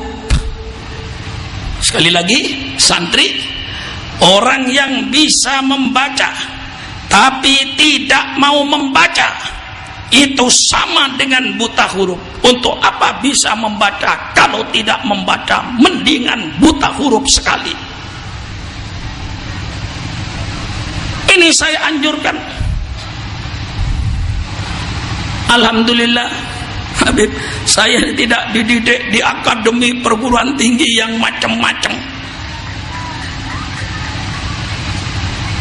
Sekali lagi, santri, orang yang bisa membaca tapi tidak mau membaca itu sama dengan buta huruf. Untuk apa bisa membaca kalau tidak membaca? Mendingan buta huruf sekali. Ini saya anjurkan. Alhamdulillah, Habib, saya tidak dididik di akademi perguruan tinggi yang macam-macam.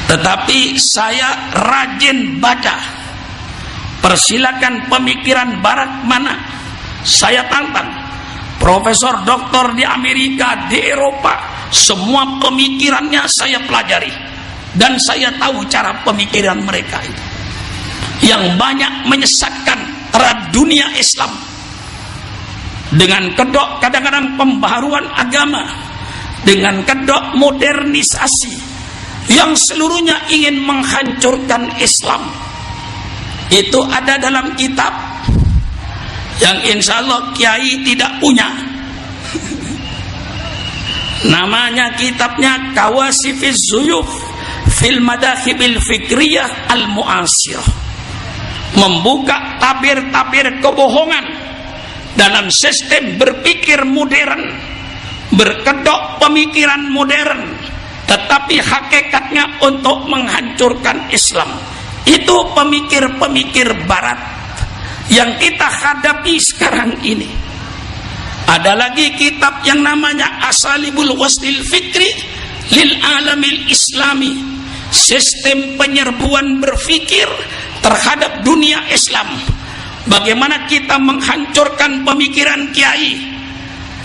Tetapi saya rajin baca. Persilakan pemikiran barat mana, saya tantang. Profesor doktor di Amerika, di Eropa, semua pemikirannya saya pelajari. Dan saya tahu cara pemikiran mereka itu, yang banyak menyesatkan terhadap dunia Islam dengan kedok kadang-kadang pembaharuan agama, dengan kedok modernisasi yang seluruhnya ingin menghancurkan Islam. Itu ada dalam kitab yang insya Allah kiai tidak punya. Namanya kitabnya Kawasifiz Zuyuf fil Madakhibil Fikriyah Al-Mu'asirah. Membuka tabir-tabir kebohongan dalam sistem berpikir modern, berkedok pemikiran modern, tetapi hakikatnya untuk menghancurkan Islam. Itu pemikir-pemikir barat yang kita hadapi sekarang ini. Ada lagi kitab yang namanya Asalibul Waslil Fikri lil Alamil Islami, sistem penyerbuan berfikir terhadap dunia Islam. Bagaimana kita menghancurkan pemikiran kiai,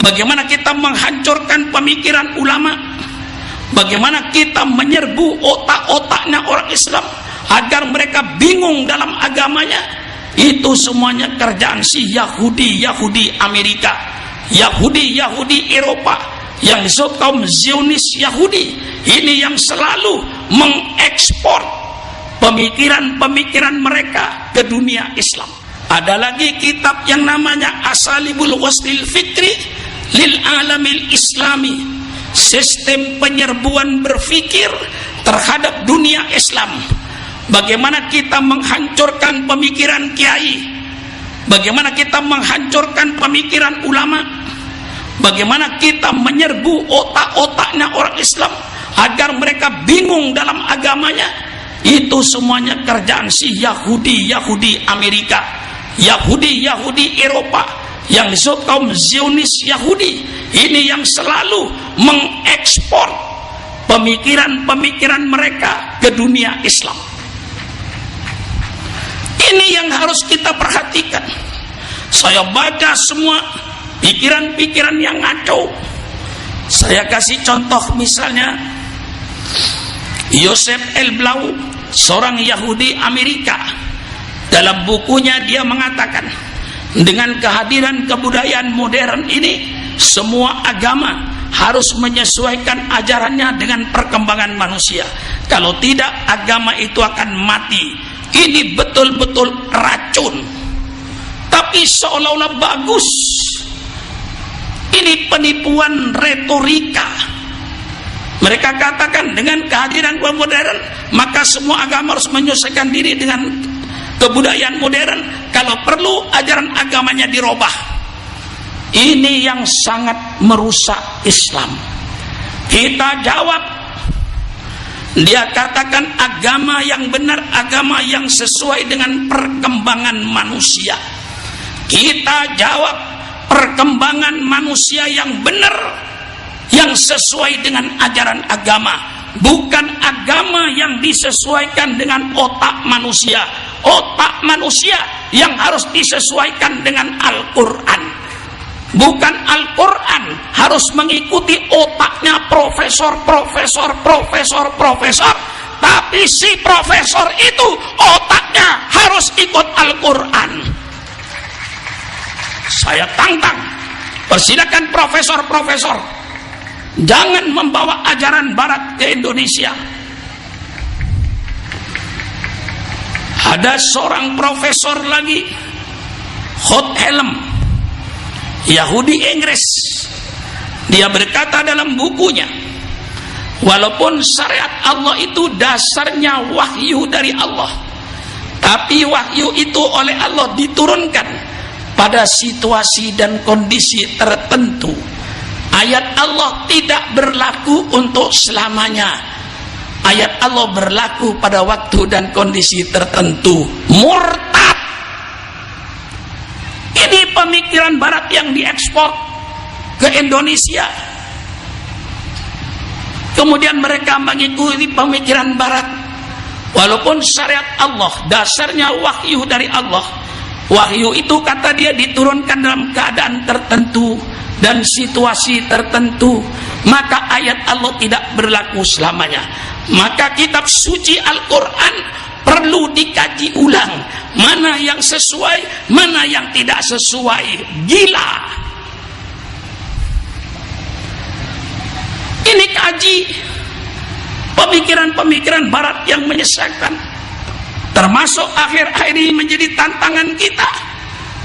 bagaimana kita menghancurkan pemikiran ulama, bagaimana kita menyerbu otak-otaknya orang Islam agar mereka bingung dalam agamanya. Itu semuanya kerjaan si Yahudi Amerika, Yahudi Eropa, yang disebut kaum Zionis Yahudi. Ini yang selalu mengekspor pemikiran-pemikiran mereka ke dunia Islam. Ada lagi kitab yang namanya Asalibul Waslil Fikri lil Alamil Islami, sistem penyerbuan berfikir terhadap dunia Islam. Bagaimana kita menghancurkan pemikiran kiai, bagaimana kita menghancurkan pemikiran ulama, bagaimana kita menyerbu otak-otaknya orang Islam agar mereka bingung dalam agamanya. Itu semuanya kerjaan si Yahudi Amerika, Yahudi Eropa yang disebut kaum Zionis Yahudi ini yang selalu mengekspor pemikiran-pemikiran mereka ke dunia Islam. Ini yang harus kita perhatikan. Saya baca semua pikiran-pikiran yang ngaco. Saya kasih contoh misalnya Yosef L. Blau, seorang Yahudi Amerika. Dalam bukunya dia mengatakan, dengan kehadiran kebudayaan modern ini, semua agama harus menyesuaikan ajarannya dengan perkembangan manusia. Kalau tidak, agama itu akan mati. Ini betul-betul racun. Tapi seolah-olah bagus. Ini penipuan retorika. Mereka katakan dengan kehadiran modern, maka semua agama harus menyesuaikan diri dengan kebudayaan modern. Kalau perlu ajaran agamanya dirubah. Ini yang sangat merusak Islam. Kita jawab, dia katakan agama yang benar, agama yang sesuai dengan perkembangan manusia. Kita jawab, perkembangan manusia yang benar, yang sesuai dengan ajaran agama, bukan agama yang disesuaikan dengan otak manusia. Otak manusia yang harus disesuaikan dengan Al-Quran, bukan Al-Quran harus mengikuti otaknya profesor, tapi si profesor itu otaknya harus ikut Al-Quran. Saya tantang, persilakan profesor, jangan membawa ajaran barat ke Indonesia. Ada seorang profesor lagi, Hot Helm, Yahudi Inggris. Dia berkata dalam bukunya, walaupun syariat Allah itu dasarnya wahyu dari Allah, tapi wahyu itu oleh Allah diturunkan pada situasi dan kondisi tertentu. Ayat Allah tidak berlaku untuk selamanya. Ayat Allah berlaku pada waktu dan kondisi tertentu. Murtad. Ini pemikiran barat yang diekspor ke Indonesia. Kemudian mereka mengikuti pemikiran barat. Walaupun syariat Allah dasarnya wahyu dari Allah. Wahyu itu kata dia diturunkan dalam keadaan tertentu dan situasi tertentu, maka ayat Allah tidak berlaku selamanya. Maka kitab suci Al-Quran perlu dikaji ulang, mana yang sesuai, mana yang tidak sesuai. Gila. Ini kaji pemikiran-pemikiran barat yang menyesatkan. Termasuk akhir-akhir ini menjadi tantangan kita,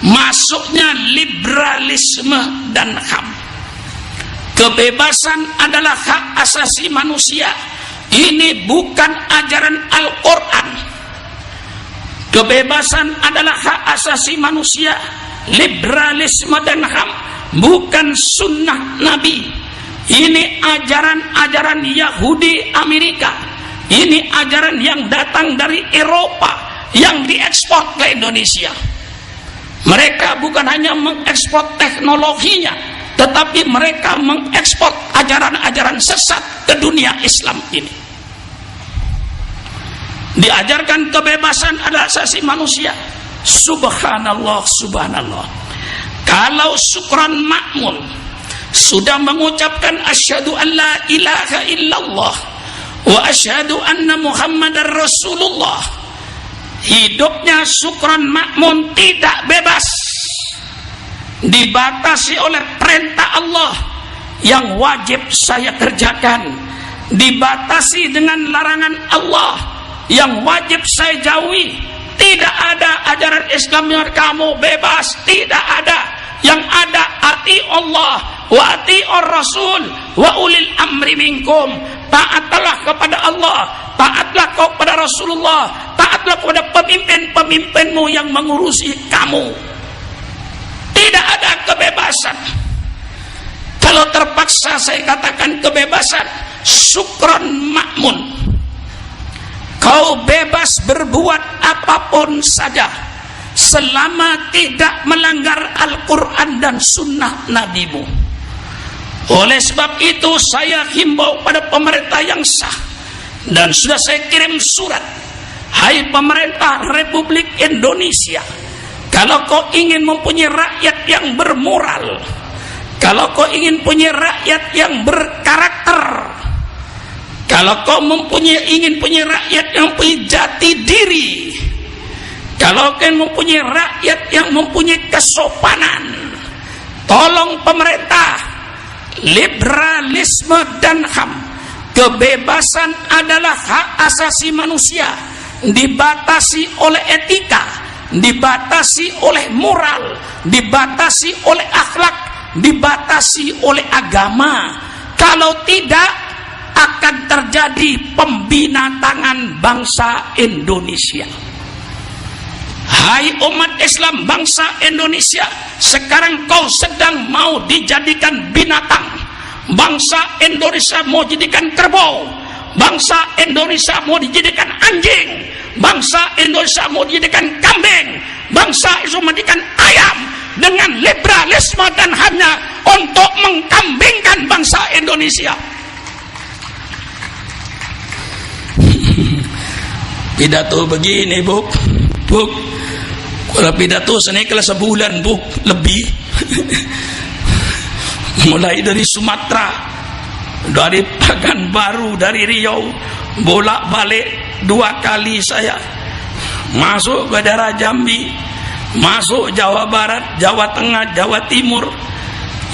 masuknya liberalisme dan HAM. Kebebasan adalah hak asasi manusia. Ini bukan ajaran Al-Quran. Kebebasan adalah hak asasi manusia. Liberalisme dan HAM bukan sunnah Nabi. Ini ajaran-ajaran Yahudi Amerika. Ini ajaran yang datang dari Eropa yang diekspor ke Indonesia. Mereka bukan hanya mengekspor teknologinya, tetapi mereka mengekspor ajaran-ajaran sesat ke dunia Islam ini. Diajarkan kebebasan adalah asasi manusia. Subhanallah, subhanallah. Kalau Sukron Ma'mun sudah mengucapkan asyhadu an la ilaha illallah wa asyhadu anna Muhammadar Rasulullah, hidupnya Sukron Ma'mun tidak bebas, dibatasi oleh perintah Allah yang wajib saya kerjakan, dibatasi dengan larangan Allah yang wajib saya jauhi. Tidak ada ajaran Islam yang kamu bebas, tidak ada. Yang ada ati Allah wa ati'ur Rasul wa ulil amri minkum. Taatlah kepada Allah, taatlah kepada Rasulullah, taatlah kepada pemimpin-pemimpinmu yang mengurusi kamu. Tidak ada kebebasan. Kalau terpaksa saya katakan kebebasan, Sukron Ma'mun, kau bebas berbuat apapun saja selama tidak melanggar Al-Quran dan sunnah Nabimu. Oleh sebab itu saya himbau pada pemerintah yang sah, dan sudah saya kirim surat. Hai pemerintah Republik Indonesia, kalau kau ingin mempunyai rakyat yang bermoral, kalau kau ingin punya rakyat yang berkarakter, kalau kau ingin punya rakyat yang punya jati diri, kalau kau mempunyai rakyat yang mempunyai kesopanan, tolong pemerintah, liberalisme dan HAM, kebebasan adalah hak asasi manusia, dibatasi oleh etika, dibatasi oleh moral, dibatasi oleh akhlak, dibatasi oleh agama. Kalau tidak, akan terjadi pembinatangan bangsa Indonesia. Hai umat Islam bangsa Indonesia, sekarang kau sedang mau dijadikan binatang. Bangsa Indonesia mau dijadikan kerbau, bangsa Indonesia mau dijadikan anjing, bangsa Indonesia mau dijadikan kambing, bangsa Indonesia mau dijadikan ayam, dengan liberalisme dan hanya untuk mengkambingkan bangsa Indonesia. Pidato begini, Bu, kalau pidato seni kelas sebulan, Bu, lebih. Mulai dari Sumatera, dari Pekanbaru, dari Riau, bolak-balik 2 kali saya masuk ke daerah Jambi, masuk Jawa Barat, Jawa Tengah, Jawa Timur.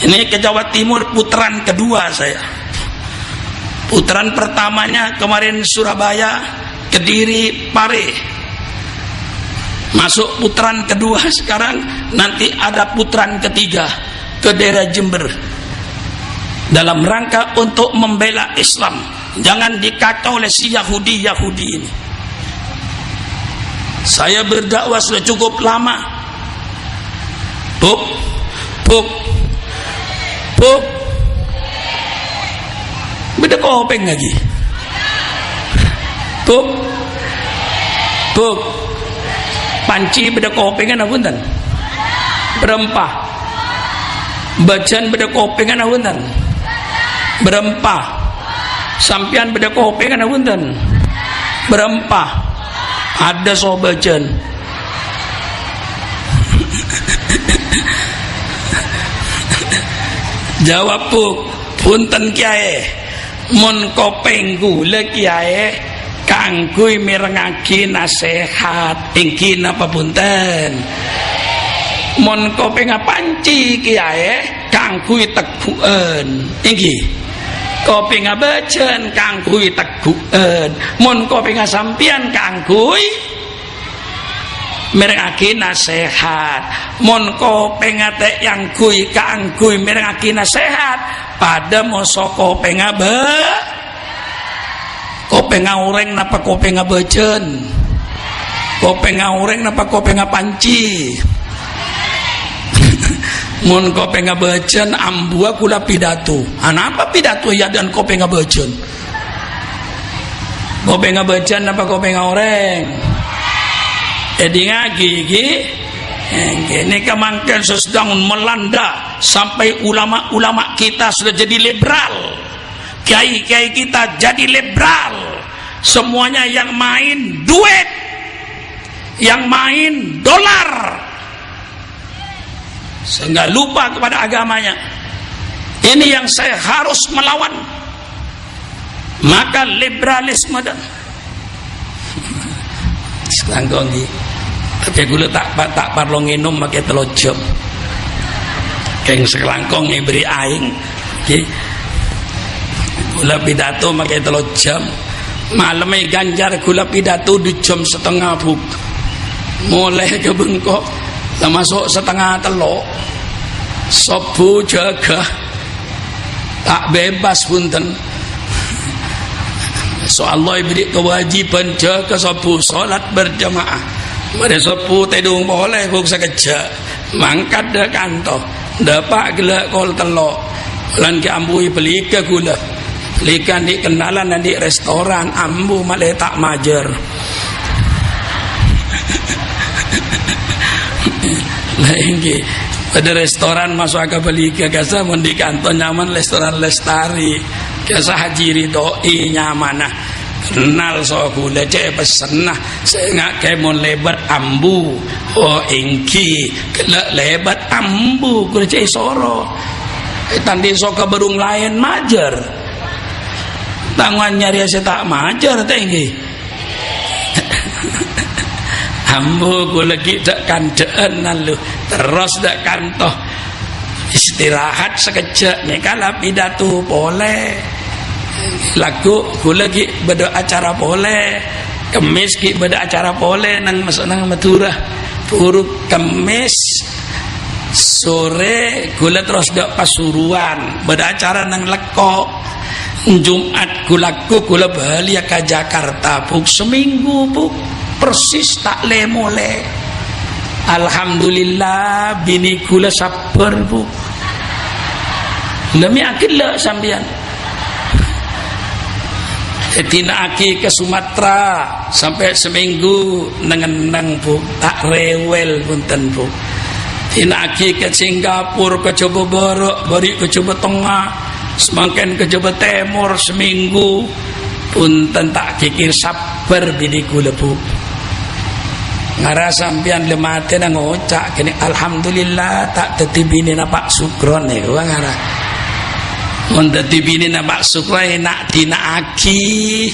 Ini ke Jawa Timur putaran kedua saya. Putaran pertamanya kemarin Surabaya, Kediri, Pare. Masuk putaran kedua sekarang, nanti ada putaran ketiga ke daerah Jember, dalam rangka untuk membela Islam. Jangan dikacau oleh si Yahudi ini. Saya berdakwah sudah cukup lama. Buk, beda kopeng lagi. Buk, panci beda kopengan apunten. Berempah. Bacan beda kopengan apunten. Berempah. Sampian beda kopengan apunten. Berempah. Ada so bacan. Jawab Buk, punten kiai, mun kopeng gula kiai kangkui mirengaki nasihat ingki napa punten. Mun kopeng panci kiai kangkui teguken ingki. Kopeng bacan kangkui teguken. Mun kopeng sampian kangkui mirengaki nasihat. Mun kopeng ate yang kui kangkui mirengaki nasihat pada mosok kopeng kopeng ureng napa kopeng bacan, kopeng ureng napa kopeng panci. Mun kopeng bacan ambua kula pidato. Anapa pidato ya dan kopeng bacan? Kopeng bacan napa kopeng ureng? Jadi ngagi ini kemangkan sedang melanda sampai ulama-ulama kita sudah jadi liberal. Kiai-kiai kita jadi liberal. Semuanya yang main duit, yang main dolar, sehingga lupa kepada agamanya. Ini yang saya harus melawan. Maka liberalisme dan sekarang pakai gula tak perlu minum pakai telojom. Keng sekelangkong beri aing. Gula pidato pakai telojam. Malamnya ganjar gula pidato 2 jam setengah buk. Mulai ke bengkok termasuk setengah telok. Sobu jaga tak bebas punten. Soalnya beri kewajiban jaga sobu solat berjamaah. Mari sobu tedung boleh buk sekejap. Mangkat dah kantor. Dapat gelak kol telok. Lan ke ambui beli ke gula. Belikan di kenalan dan di restoran ambu malah tak majer. Tinggi pada restoran masuk agak beli ke kasa di kantor nyaman restoran Lestari kasa Haji Ridhoi nyaman nah kenal so gula cek pesen nah saya nggak kayak mau lebat ambu oh ingki lebat ambu gula cek soro tadi so ke berung lain majer tangan nyari saya tak majer tinggi ambu gue lagi dak kandaan lalu terus dak kantoh istirahat sekejap nih kalau pidato boleh lagu gue lagi beda acara boleh kemis ki beda acara boleh nang masuk nang Madura buruk kemis sore gue terus dak Pasuruan beda acara nang Lekok Jumat gue lagu gue balik ke Jakarta buk seminggu buk persis tak lemole alhamdulillah bini kula sabar bu demi akil sambian tina aki ke Sumatera sampai seminggu nengenang bu tak rewel punten bu tina aki ke Singapura ke coba borok bari ke coba tengah semakin ke coba timur seminggu punten tak kikir sabar bini kula bu ngara sampean lemate nang ngocak kene alhamdulillah tak dadi bini Pak Sukron niku ngara mun dadi bini Pak Sukron nak dinaaki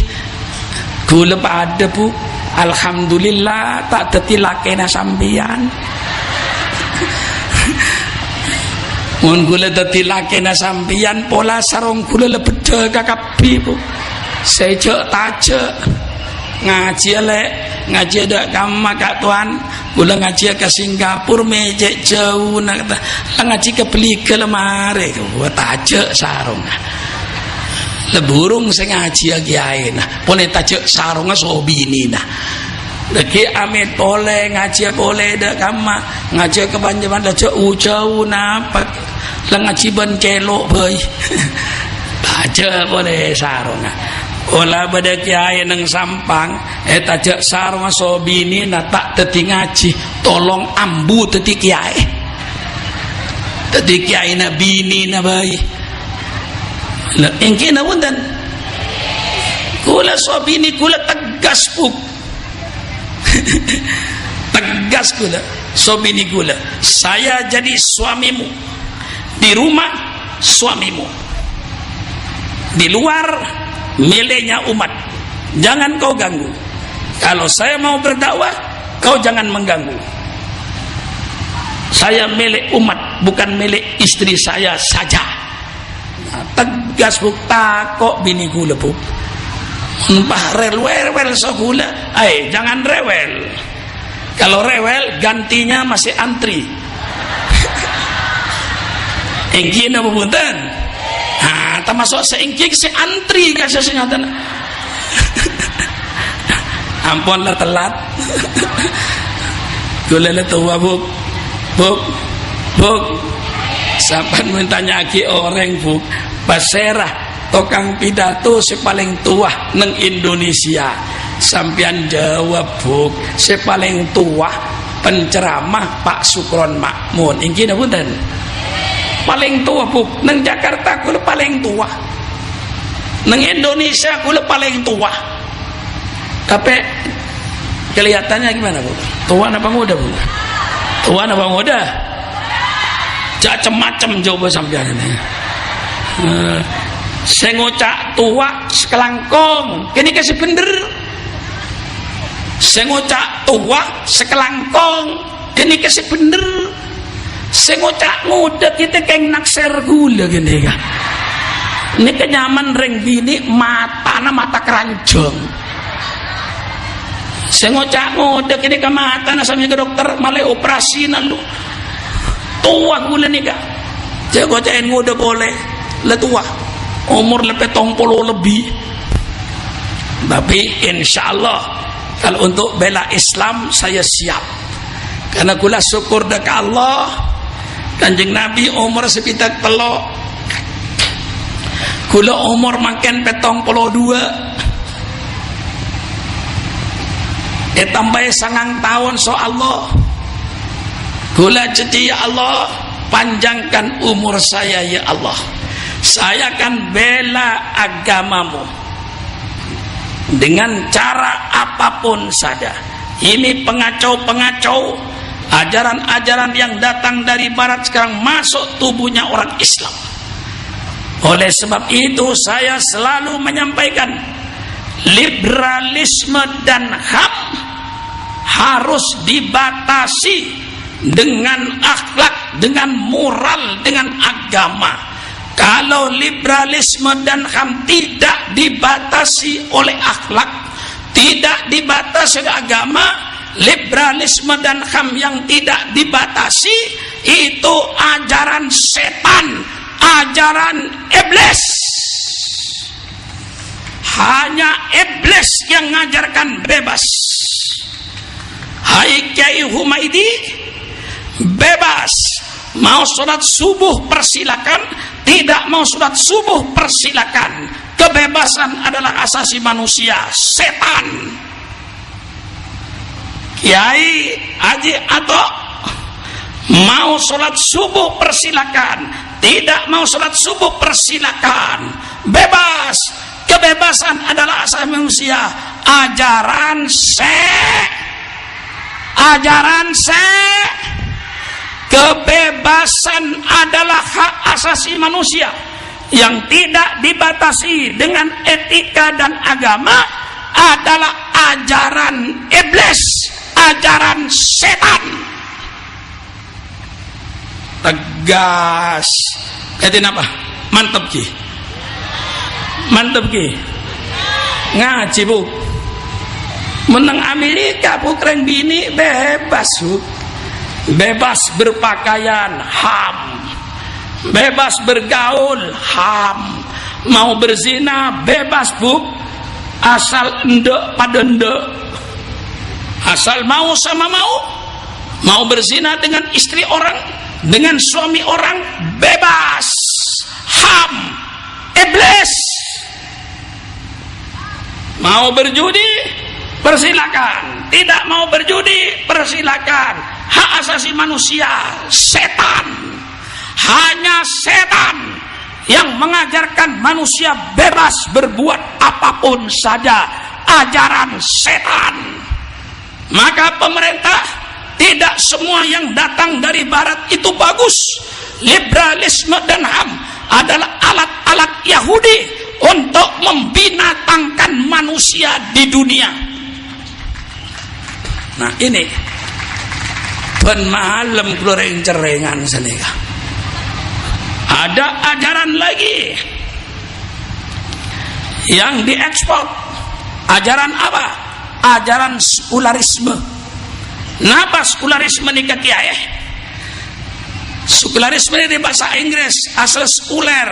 kula pada bu alhamdulillah tak dadi lakena sampean mun kula dadi lakena sampean pola sarung kula lebeda kakabi bu sejak tajak ngaji lek ngaji dak kamma kak tuan kula ngaji ke Singapura mejek jauh nak ngaji ke beli ke lemare gua tajak sarung le burung sing ngaji kiai nah boleh tajak sarung so bini nah lagi amit boleh ngaji boleh dak kamma ngaji ke Banjaran tajak jauh napa le ngaji ben celok boy tajak boleh sarung olah pada kiai nang Sampang tajak sarung so bini na tak teti ngaji tolong ambu teti kiai na bini na bayi lah engke na wonten kula so bini kula tegas puk tegas kula so bini kula saya jadi suamimu di rumah suamimu di luar miliknya umat jangan kau ganggu kalau saya mau berdakwah kau jangan mengganggu saya milik umat bukan milik istri saya saja nah, tegas buk takok bini gula buk entah rewel so gula jangan rewel kalau rewel gantinya masih antri engki napa punten termasuk seingkik si antri kasih singatan ampunlah telat gulele tua buk sampai mintanya aki orang buk Baserah tokang pidato si paling tua neng Indonesia sampean jawab buk si paling tua penceramah Pak Sukron Makmun ingki punten paling tua bu neng Jakarta kula paling tua neng Indonesia kula paling tua tapi kelihatannya gimana bu tua apa muda bu tua apa muda macam-macam coba sampean ini saya ngocak tua sekelangkong kini kasih bener saya ngocak tua sekelangkong kini kasih bener saya ngocak muda kita kayak nakser gula gini kan ini kenyaman ring bini mata keranjang saya ngocak muda kita ke mata sampai ke dokter malah operasi nalu tua gula nih kak saya ngocakin muda boleh le tua umur lebih 70 lebih tapi insyaallah kalau untuk bela Islam saya siap karena kula syukur dekat Allah Kanjeng Nabi umur sepitak telok kula umur makin 72 tambah 9 tahun so Allah Kula jadi ya Allah, panjangkan umur saya ya Allah. Saya akan bela agamamu dengan cara apapun saja. Ini pengacau-pengacau, ajaran-ajaran yang datang dari barat sekarang masuk tubuhnya orang Islam. Oleh sebab itu saya selalu menyampaikan, liberalisme dan HAM harus dibatasi dengan akhlak, dengan moral, dengan agama. Kalau liberalisme dan HAM tidak dibatasi oleh akhlak, tidak dibatasi oleh agama, liberalisme dan HAM yang tidak dibatasi itu ajaran setan, ajaran iblis. Hanya iblis yang mengajarkan bebas. Hai Kiai Humaidi, bebas. Mau sholat subuh persilakan, tidak mau sholat subuh persilakan. Kebebasan adalah asasi manusia. Setan. Kiai Haji Ato, mau sholat subuh persilakan, tidak mau sholat subuh persilakan. Bebas. Kebebasan adalah asasi manusia. Ajaran kebebasan adalah hak asasi manusia yang tidak dibatasi dengan etika dan agama, adalah ajaran iblis, ajaran setan. Tegas. Kayak apa? Mantep ki. Mantep ki. Ngaji bu. Menang Amerika bu, keren bini bebas bu. Bebas berpakaian HAM, bebas bergaul HAM, mau berzina bebas bu, asal endek pada endek, asal mau sama mau berzina dengan istri orang, dengan suami orang, bebas. HAM, iblis. Mau berjudi persilakan, tidak mau berjudi persilakan. Hak asasi manusia. Setan, hanya setan yang mengajarkan manusia bebas berbuat apapun saja. Ajaran setan. Maka pemerintah, tidak semua yang datang dari barat itu bagus. Liberalisme dan HAM adalah alat-alat Yahudi untuk membinatangkan manusia di dunia. Nah ini ben malam keluarin cerengan senika. Ada ajaran lagi yang diekspor. Ajaran apa? Ajaran sekularisme. Napa sekularisme ini kiai? Sekularisme ini bahasa Inggris, asal sekuler.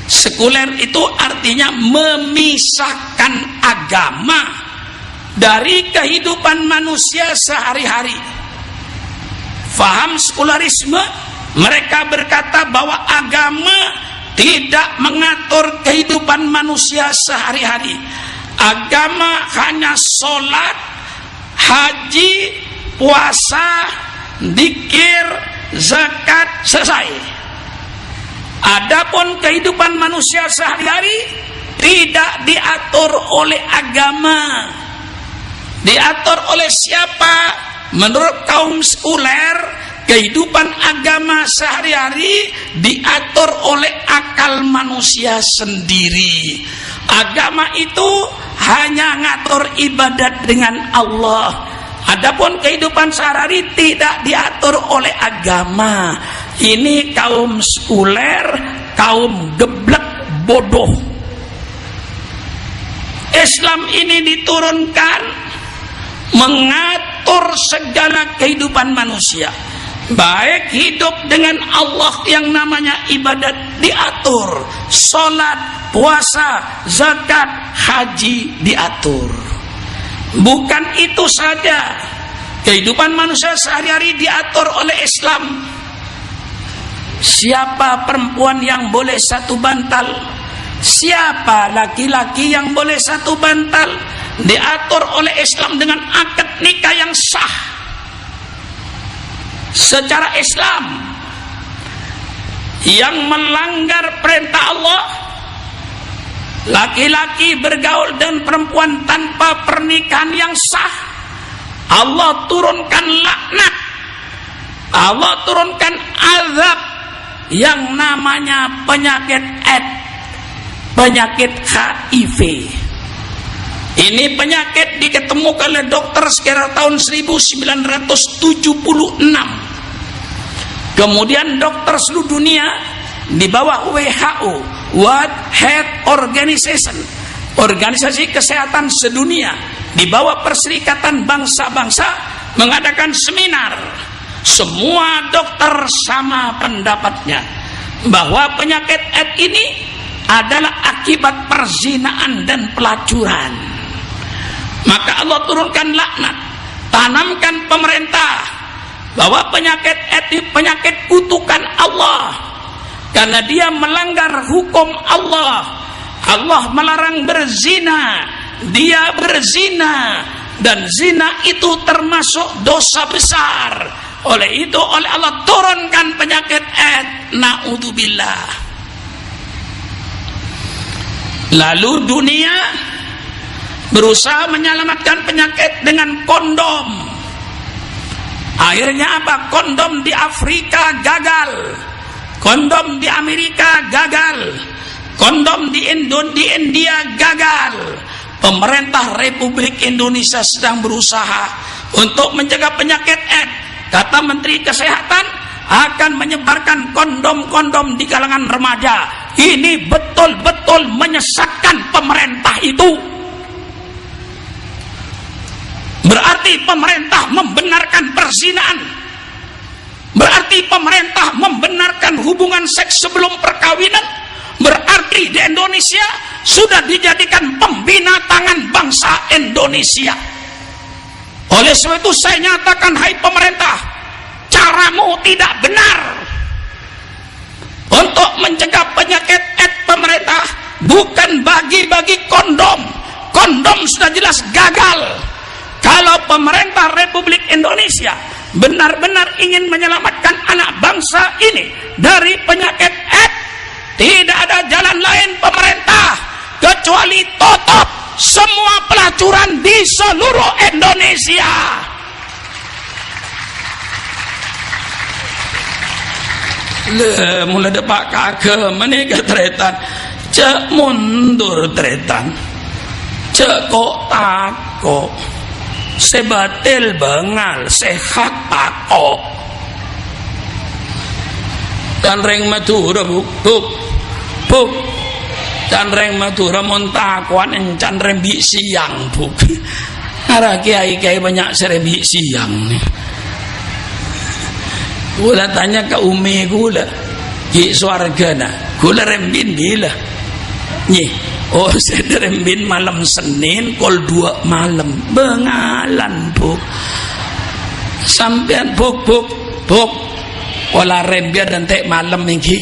Sekuler itu artinya memisahkan agama dari kehidupan manusia sehari-hari. Faham sekularisme? Mereka berkata bahwa agama tidak mengatur kehidupan manusia sehari-hari. Agama hanya sholat, haji, puasa, dzikir, zakat, selesai. Adapun kehidupan manusia sehari-hari tidak diatur oleh agama. Diatur oleh siapa? Menurut kaum sekuler, kehidupan agama sehari-hari diatur oleh akal manusia sendiri. Agama itu hanya ngatur ibadat dengan Allah. Adapun kehidupan sehari-hari tidak diatur oleh agama. Ini kaum sekuler, kaum geblek bodoh. Islam ini diturunkan mengatur segala kehidupan manusia, baik hidup dengan Allah yang namanya ibadat diatur, sholat, puasa, zakat, haji diatur. Bukan itu saja, kehidupan manusia sehari-hari diatur oleh Islam. Siapa perempuan yang boleh satu bantal, siapa laki-laki yang boleh satu bantal, diatur oleh Islam dengan akad nikah yang sah. secara Islam yang melanggar perintah Allah, laki-laki bergaul dengan perempuan tanpa pernikahan yang sah, Allah turunkan laknat, Allah turunkan azab yang namanya penyakit AIDS, penyakit HIV. Ini penyakit diketemukan oleh dokter sekitar tahun 1976. Kemudian dokter seluruh dunia di bawah WHO, World Health Organization, organisasi kesehatan sedunia, di bawah Perserikatan Bangsa-Bangsa, mengadakan seminar. Semua dokter sama pendapatnya bahwa penyakit AIDS ini adalah akibat perzinaan dan pelacuran. Maka Allah turunkan laknat, tanamkan pemerintah bahwa penyakit AIDS penyakit kutukan Allah, karena dia melanggar hukum Allah. Allah melarang berzina, dia berzina, dan zina itu termasuk dosa besar. Oleh itu oleh Allah turunkan penyakit AIDS, naudzubillah. Lalu dunia berusaha menyelamatkan penyakit dengan kondom. Akhirnya apa? Kondom di Afrika gagal, kondom di Amerika gagal, kondom di India gagal. Pemerintah Republik Indonesia sedang berusaha untuk mencegah penyakit AIDS. Kata Menteri Kesehatan akan menyebarkan kondom-kondom di kalangan remaja. Ini betul-betul menyesatkan pemerintah itu. Berarti pemerintah membenarkan perzinaan, berarti pemerintah membenarkan hubungan seks sebelum perkawinan, berarti di Indonesia sudah dijadikan pembinatangan bangsa Indonesia. Oleh sebab itu saya nyatakan, hai pemerintah, caramu tidak benar. Untuk mencegah penyakit AIDS, pemerintah bukan bagi-bagi kondom. Kondom sudah jelas gagal. Kalau pemerintah Republik Indonesia benar-benar ingin menyelamatkan anak bangsa ini dari penyakit AIDS, tidak ada jalan lain pemerintah kecuali tutup semua pelacuran di seluruh Indonesia. Mulai depak kagak menikah tretan, cek mundur tretan, cek kok takok. Sebatil bengal sehat takok. Canreng Madura buk canreng Madura montakuan encan rembi siang buk. Ara kiai banyak serembi siang nih. Gula tanya ke umi gula di swarga na gula rembin gila nih. Oh, saya rembin malam Senin, kol 2 malam, bengalan buk. Sampean buk, olah rembia dan tek malam ini.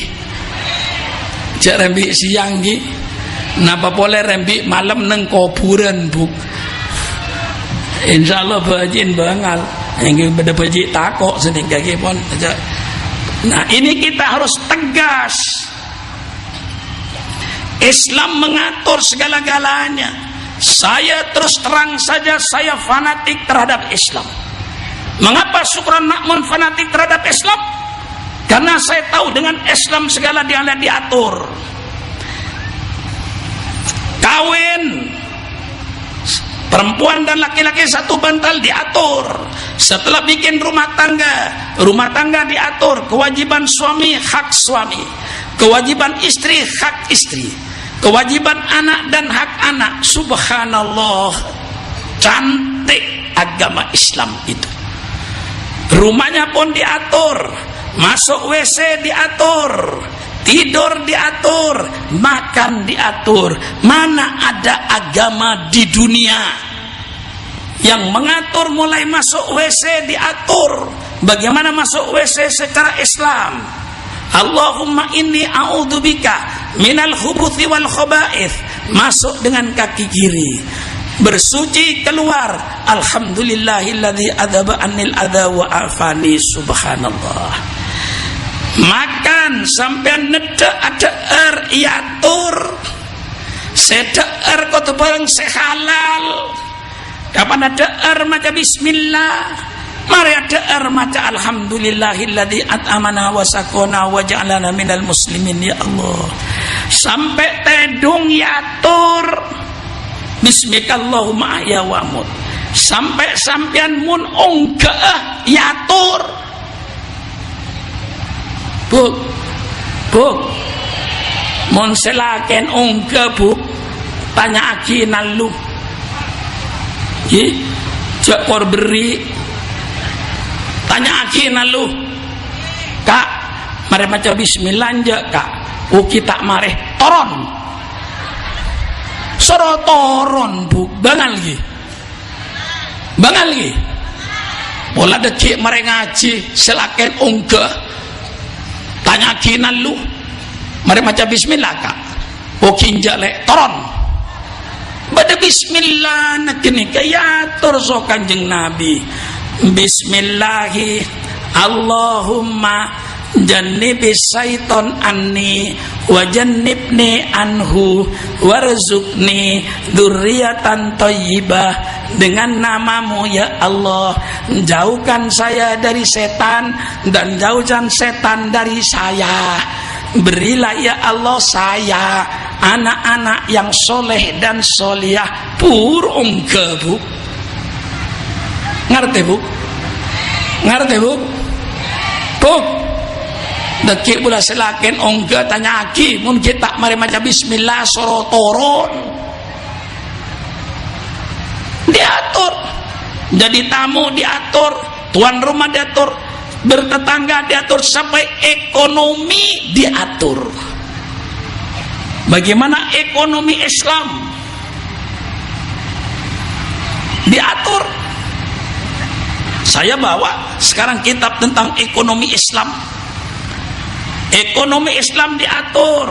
Cek rembi siang ini, napa boleh rembi malam neng kuburan buk. Insya Allah bajin bengal, yang beda baji takok sedikit pun. Nah ini kita harus tegas. Islam mengatur segala-galanya. Saya terus terang saja, saya fanatik terhadap Islam. Mengapa Syukran Makmun fanatik terhadap Islam? Karena saya tahu dengan Islam segala diatur. Kawin perempuan dan laki-laki satu bantal diatur. Setelah bikin rumah tangga diatur. Kewajiban suami, hak suami. Kewajiban istri, hak istri. Kewajiban anak dan hak anak. Subhanallah, cantik agama Islam itu. Rumahnya pun diatur, masuk WC diatur, tidur diatur, makan diatur. Mana ada agama di dunia yang mengatur mulai masuk WC diatur? Bagaimana masuk WC secara Islam? Allahumma inni a'udzubika minal khubuthi wal khaba'ith. Masuk dengan kaki kiri, bersuci keluar, alhamdulillahilladzi adzaba annil adza wa afani, subhanallah. Makan sampean nedek adeer iatur, sedeer kok bareng sehalal. Kapan adeer maca bismillah, mari adeer maca alhamdulillahilladzi at'amana wa sakona wa ja'alana minal muslimin, ya Allah. Sampai tedung yatur, bismikallahumma ahya wa amut. Sampai sampean mun onggah yatur. Bu, mun selaken onggah bu, tanya aki nalu. Ye, jak por beri. Tanya aki nalu. Kak, mari maca bismillah aja kak. Kita mareh toron. Soro toron bu, bangal lagi. Bangal lagi. Bola decik mari ngaji selaken onggah. Tanya kinan lu, mari maca bismillah kak. Kinja lek toron. Bada bismillah nakini kaya torso kanjeng Nabi. Bismillahi Allahumma jannibi syaiton anni wa jannibni anhu warzuqni dzurriatan thayyibah. Dengan namamu ya Allah, jauhkan saya dari setan dan jauhkan setan dari saya. Berilah ya Allah saya anak-anak yang soleh dan solihah. Pur ongke bu, ngerti bu? Ngerti bu? Bu, dekik pula selakin ongke tanya aki, mun kita mari maca bismillah soro toron. Diatur, jadi tamu diatur, tuan rumah diatur, bertetangga diatur, sampai ekonomi diatur. Bagaimana ekonomi Islam diatur? Saya bawa sekarang kitab tentang ekonomi Islam. Ekonomi Islam diatur,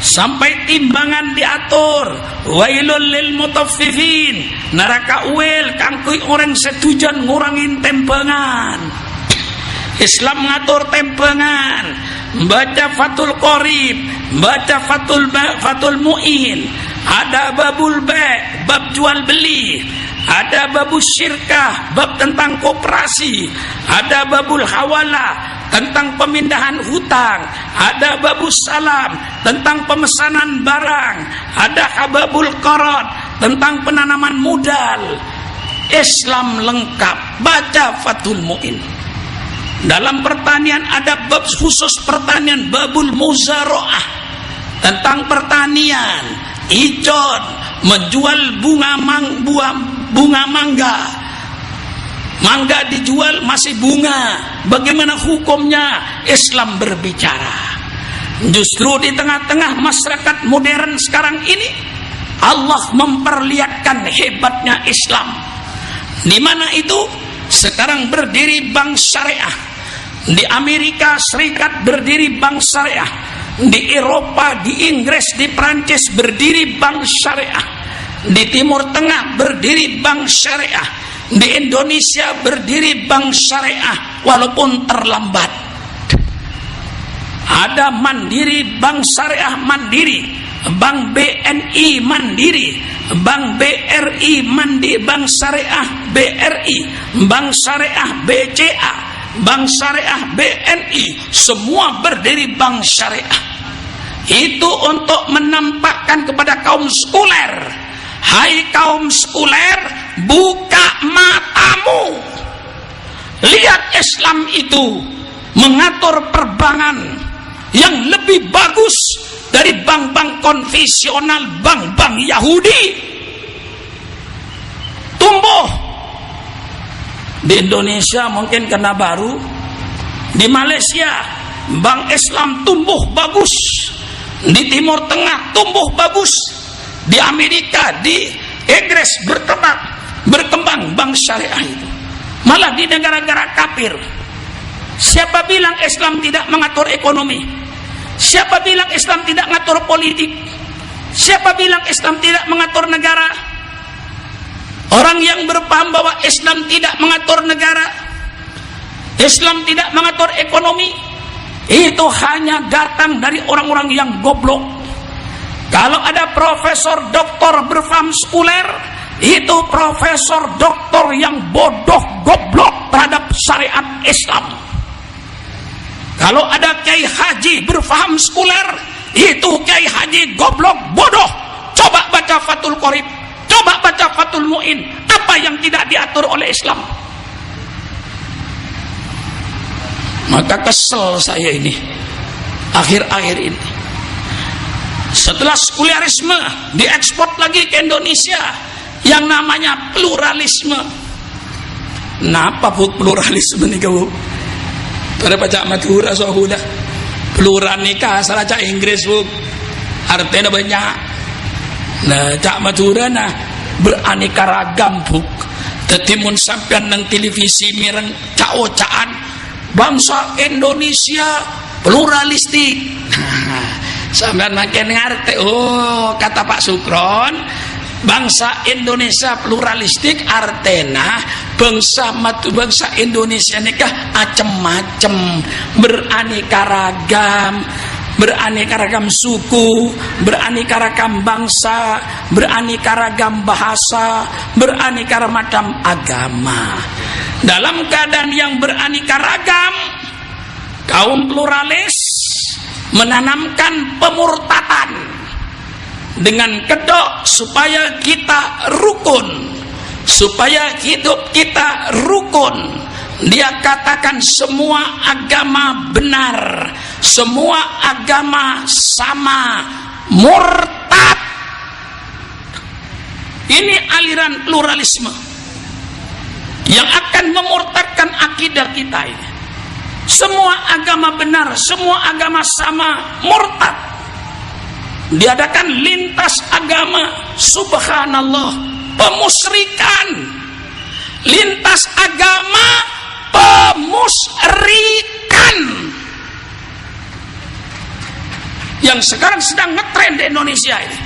sampai timbangan diatur. Wailul lil mutaffifin, neraka uel kangkui orang setujan ngurangin timbangan. Islam ngatur timbangan. Baca Fathul Qorib, baca Fathul Mu'in, ada babul ba', bab jual beli, ada babus syirkah, bab tentang koperasi, ada babul hawala tentang pemindahan hutang, ada babus salam tentang pemesanan barang, ada hababul qarad tentang penanaman modal. Islam lengkap. Baca Fathul Mu'in. Dalam pertanian ada bab khusus pertanian, babul muzara'ah tentang pertanian. Icon menjual bunga mangga. Mangga dijual masih bunga. Bagaimana hukumnya? Islam berbicara. Justru di tengah-tengah masyarakat modern sekarang ini, Allah memperlihatkan hebatnya Islam. Di mana itu? Sekarang berdiri bank syariah. Di Amerika Serikat berdiri bank syariah. Di Eropa, di Inggris, di Prancis berdiri bank syariah. Di Timur Tengah berdiri bank syariah. Di Indonesia berdiri bank syariah walaupun terlambat. Ada Mandiri, bank syariah Mandiri, bank BNI Mandiri, bank BRI Mandiri, bank syariah BRI, bank syariah BCA, bank syariah BNI, semua berdiri bank syariah. Itu untuk menampakkan kepada kaum sekuler, hai kaum sekuler, buka matamu. Lihat Islam itu mengatur perbankan yang lebih bagus dari bank-bank konvensional, bank-bank Yahudi. Tumbuh. Di Indonesia mungkin kena baru. Di Malaysia bank Islam tumbuh bagus. Di Timur Tengah tumbuh bagus. Di Amerika, di Inggris berkembang bank syariah itu. Malah di negara-negara kafir, siapa bilang Islam tidak mengatur ekonomi? Siapa bilang Islam tidak mengatur politik? Siapa bilang Islam tidak mengatur negara? Orang yang berpaham bahwa Islam tidak mengatur negara, Islam tidak mengatur ekonomi, itu hanya datang dari orang-orang yang goblok. Kalau ada profesor doktor berfaham sekuler, itu profesor doktor yang bodoh goblok terhadap syariat Islam. Kalau ada kiai haji berfaham sekuler, itu kiai haji goblok bodoh. Coba baca Fathul Qorib, coba baca Fathul Mu'in, apa yang tidak diatur oleh Islam. Maka kesel saya ini akhir-akhir ini, setelah sekulerisme diekspor lagi ke Indonesia yang namanya pluralisme. Napa bu pluralisme nih kau? Pada baca Madura sohulah pluranika salah cak Inggris bu, artinya banyak. Nah cak Madura nah beraneka ragam bu. Tetimun sampean nang televisi mireng cak-caan bangsa Indonesia pluralistik. Sampean makin ngerti. Oh kata Pak Sukron, bangsa Indonesia pluralistik artena bangsa Indonesia nikah macem-macem, beraneka ragam suku, beraneka ragam bangsa, beraneka ragam bahasa, beraneka macam agama. Dalam keadaan yang beraneka ragam, kaum pluralis menanamkan pemurtatan dengan kedok supaya kita rukun, supaya hidup kita rukun. Dia katakan semua agama benar, semua agama sama, murtad. Ini aliran pluralisme yang akan memurtadkan akidah kita ini. Semua agama benar, semua agama sama, murtad. Diadakan lintas agama, subhanallah, pemusyrikan. Lintas agama, pemusyrikan. Yang sekarang sedang ngetren di Indonesia ini.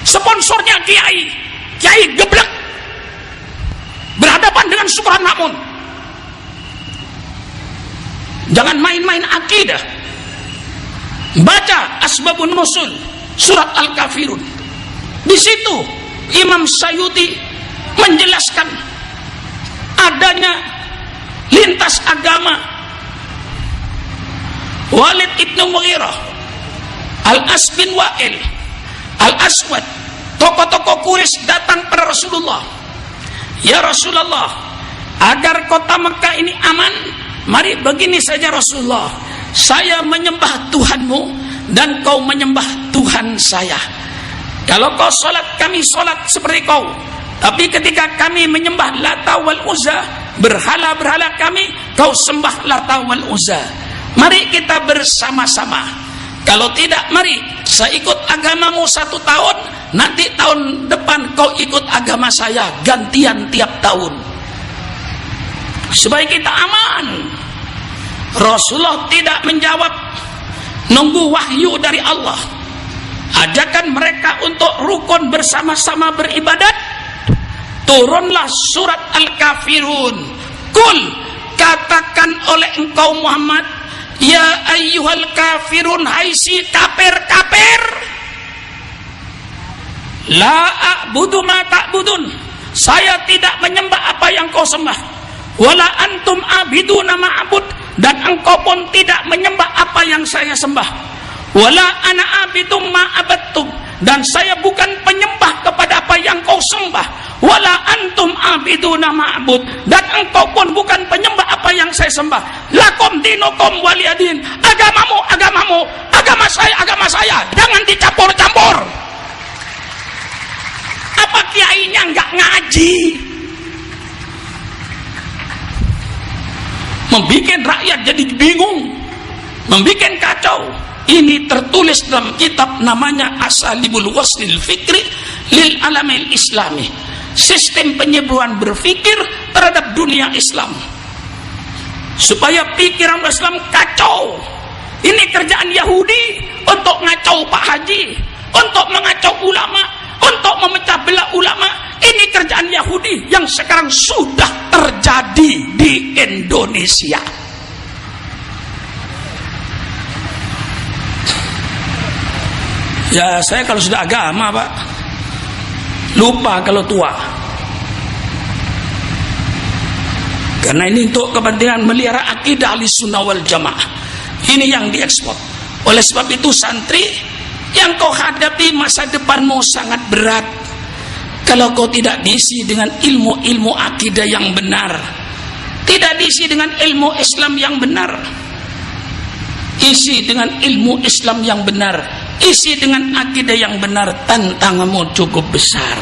Sponsornya kiai geblek. Berhadapan dengan Syukran Makmun. Jangan main-main akidah. Baca Asbabun Nuzul surat Al-Kafirun. Di situ Imam Sayuti menjelaskan adanya lintas agama. Walid ibnu Mughirah, Al-As bin Wa'il, Al-Aswad, tokoh-tokoh Quraisy datang pada Rasulullah. Ya Rasulullah, agar kota Mekah ini aman, mari begini saja Rasulullah, saya menyembah Tuhanmu dan kau menyembah Tuhan saya. Kalau kau sholat, kami sholat seperti kau. Tapi ketika kami menyembah Lata wal Uzza, berhala-berhala kami, kau sembah Lata wal Uzza. Mari kita bersama-sama. Kalau tidak, mari saya ikut agamamu 1 tahun, nanti tahun depan kau ikut agama saya, gantian tiap tahun. Supaya kita aman. Rasulullah tidak menjawab, nunggu wahyu dari Allah. Ajakan mereka untuk rukun bersama-sama beribadat. Turunlah surat Al-Kafirun. Kul, katakan oleh engkau Muhammad, ya ayyuhal kafirun, hai si kafir-kafir, la a'budu ma ta'budun, saya tidak menyembah apa yang kau sembah, wala antum abiduna ma'abud, dan engkau pun tidak menyembah apa yang saya sembah, wala ana abidum ma'abattum, dan saya bukan penyembah kepada apa yang kau sembah, wala antum abiduna ma'bud, dan engkau pun bukan penyembah apa yang saya sembah. Lakum dinukum waliyadin, agamamu agamamu, agama saya, jangan dicampur-campur. Apa kiainya nggak ngaji? Membikin rakyat jadi bingung, membikin kacau. Ini tertulis dalam kitab namanya Asalibul Waslil Fikri lil Alamil Islami, sistem penyembuhan berfikir terhadap dunia Islam, supaya pikiran Islam kacau. Ini kerjaan Yahudi untuk ngacau Pak Haji, untuk mengacau ulama, untuk memecah belah ulama. Ini kerjaan Yahudi yang sekarang sudah terjadi di Indonesia. Ya, saya kalau sudah agama, Pak, lupa kalau tua. Karena ini untuk kepentingan melihara akidah Ahlussunnah wal Jamaah. Ini yang diekspor. Oleh sebab itu santri, yang kau hadapi masa depanmu sangat berat kalau kau tidak diisi dengan ilmu-ilmu akidah yang benar, tidak diisi dengan ilmu Islam yang benar. Isi dengan ilmu Islam yang benar, isi dengan akidah yang benar. Tantanganmu cukup besar.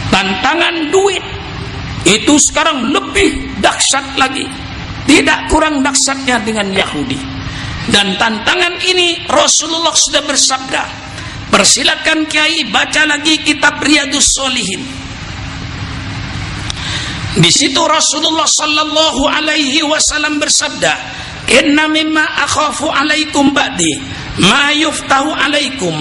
Tantangan duit itu sekarang lebih dahsyat lagi, tidak kurang dahsyatnya dengan Yahudi. Dan tantangan ini Rasulullah sudah bersabda, persilakan kiai baca lagi kitab Riyadhus Shalihin. Di situ Rasulullah sallallahu alaihi wasallam bersabda, inna mimma akhafu alaikum ba'di ma yuftahu alaikum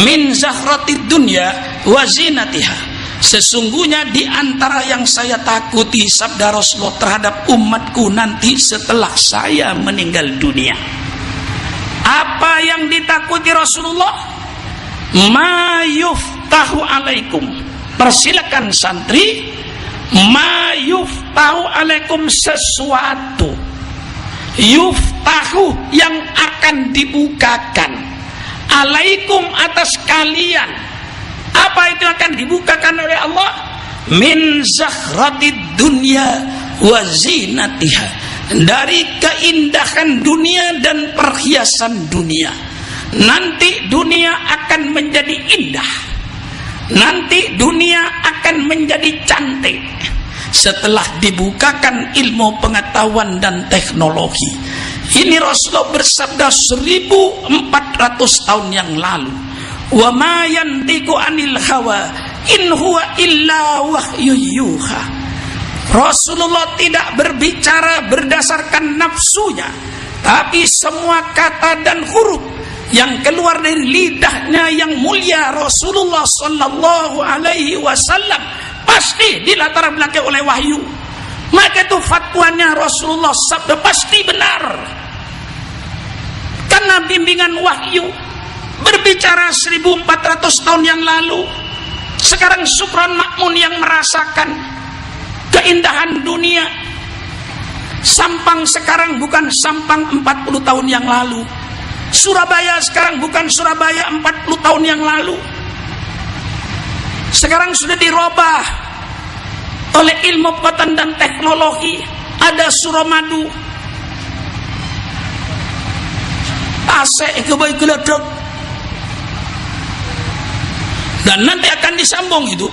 min zahratid dunya wa zinatiha. Sesungguhnya di antara yang saya takuti, sabda Rasulullah, terhadap umatku nanti setelah saya meninggal dunia. Apa yang ditakuti Rasulullah? Ma yuftahu alaikum. Persilakan santri, ma yuftahu alaikum, sesuatu yuftahu yang akan dibukakan alaikum atas kalian. Apa itu akan dibukakan oleh Allah? Min zahratid dunya wa zinatiha, dari keindahan dunia dan perhiasan dunia. Nanti dunia akan menjadi indah, nanti dunia akan menjadi cantik setelah dibukakan ilmu pengetahuan dan teknologi. Ini Rasulullah bersabda 1400 tahun yang lalu. Wa ma yantiqu anil hawa in huwa illa wahyu yuha. Rasulullah tidak berbicara berdasarkan nafsunya, tapi semua kata dan huruf yang keluar dari lidahnya yang mulia Rasulullah sallallahu alaihi wasallam pasti dilatar belakangi oleh wahyu. Maka itu fatwanya Rasulullah sabda pasti benar, karena bimbingan wahyu. Berbicara 1400 tahun yang lalu, sekarang Supran Makmun yang merasakan keindahan dunia. Sampang sekarang bukan Sampang 40 tahun yang lalu. Surabaya sekarang bukan Surabaya 40 tahun yang lalu. Sekarang sudah dirubah oleh ilmu pengetahuan dan teknologi. Ada Suramadu, Tasik, Kebaik, Geledek. Dan nanti akan disambung itu,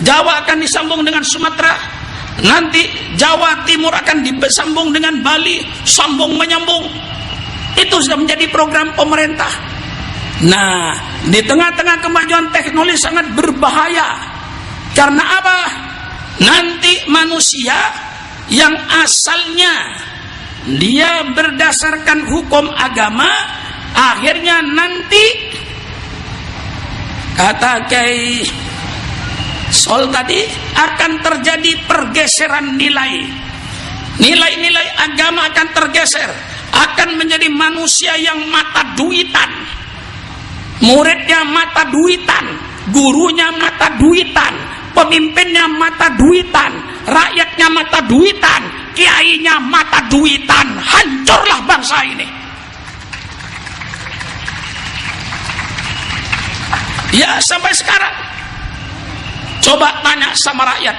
Jawa akan disambung dengan Sumatera, nanti Jawa Timur akan disambung dengan Bali, sambung menyambung. Itu sudah menjadi program pemerintah. Nah, di tengah-tengah kemajuan teknologi sangat berbahaya. Karena apa? Nanti manusia yang asalnya dia berdasarkan hukum agama, akhirnya nanti kata Kiai Sol tadi, akan terjadi pergeseran nilai. Nilai-nilai agama akan tergeser, akan menjadi manusia yang mata duitan. Muridnya mata duitan, gurunya mata duitan, pemimpinnya mata duitan, rakyatnya mata duitan, kiainya mata duitan. Hancurlah bangsa ini. Ya, sampai sekarang coba tanya sama rakyat,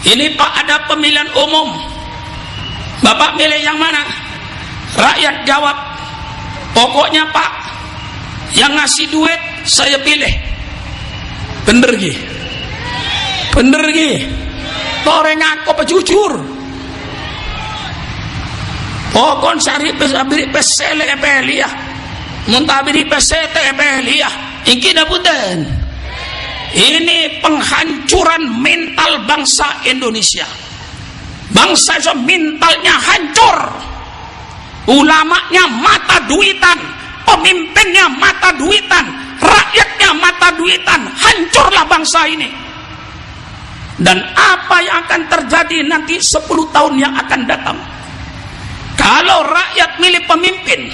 ini Pak ada pemilihan umum, Bapak milih yang mana? Rakyat jawab, pokoknya Pak yang ngasih duit saya pilih. Bener gi? Bener gi? Tore ngaku apa jujur? Pokon sari pesabiri pesele epelia, muntabiri pesete epelia. Iki daputan. Ini penghancuran mental bangsa Indonesia. Bangsa itu mentalnya hancur. Ulamanya mata duitan, pemimpinnya mata duitan, rakyatnya punya mata duitan, hancurlah bangsa ini. Dan apa yang akan terjadi nanti 10 tahun yang akan datang, kalau rakyat milih pemimpin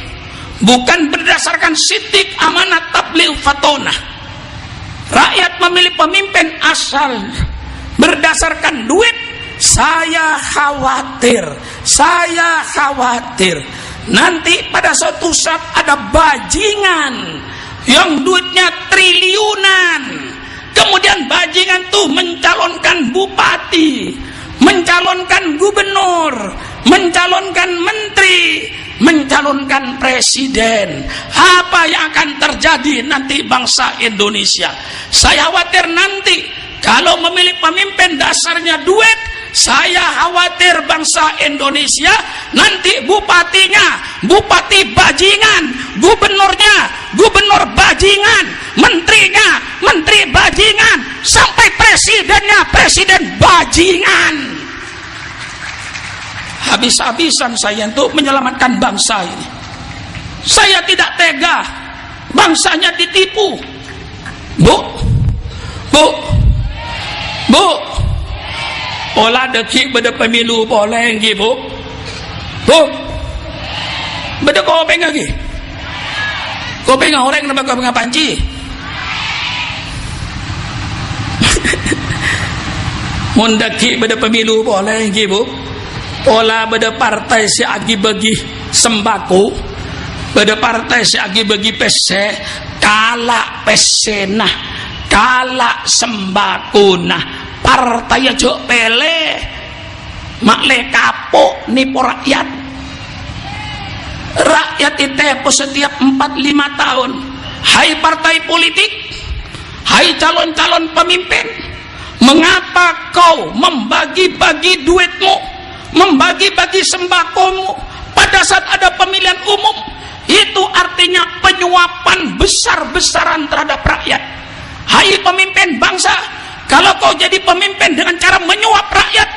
bukan berdasarkan sidik amanat tabligh fatonah, rakyat memilih pemimpin asal berdasarkan duit, saya khawatir nanti pada suatu saat ada bajingan yang duitnya triliunan, kemudian bajingan tuh mencalonkan bupati, mencalonkan gubernur, mencalonkan menteri, mencalonkan presiden. Apa yang akan terjadi nanti bangsa Indonesia? Saya khawatir nanti kalau memilih pemimpin dasarnya duit, saya khawatir bangsa Indonesia nanti bupatinya bupati bajingan, gubernurnya gubernur bajingan, menterinya menteri bajingan, sampai presidennya presiden bajingan. Habis-habisan saya untuk menyelamatkan bangsa ini. Saya tidak tega bangsanya ditipu. Bu, olah dekik beda pemilu boleh nggih, Bu? Beda kopeng lagi. Kopeng orang nama kopeng panci. Mun dekik beda pemilu boleh nggih, Bu? Olah beda partai si agi bagi sembako, beda partai si agi bagi pese, kalak pesenah, kalak sembako nah. Partai aja pele makle kapok nipu rakyat. Rakyat ditepo setiap 4-5 tahun. Hai partai politik, hai calon-calon pemimpin, mengapa kau membagi-bagi duitmu, membagi-bagi sembakomu pada saat ada pemilihan umum? Itu artinya penyuapan besar-besaran terhadap rakyat. Hai pemimpin bangsa, kalau kau jadi pemimpin dengan cara menyuap rakyat,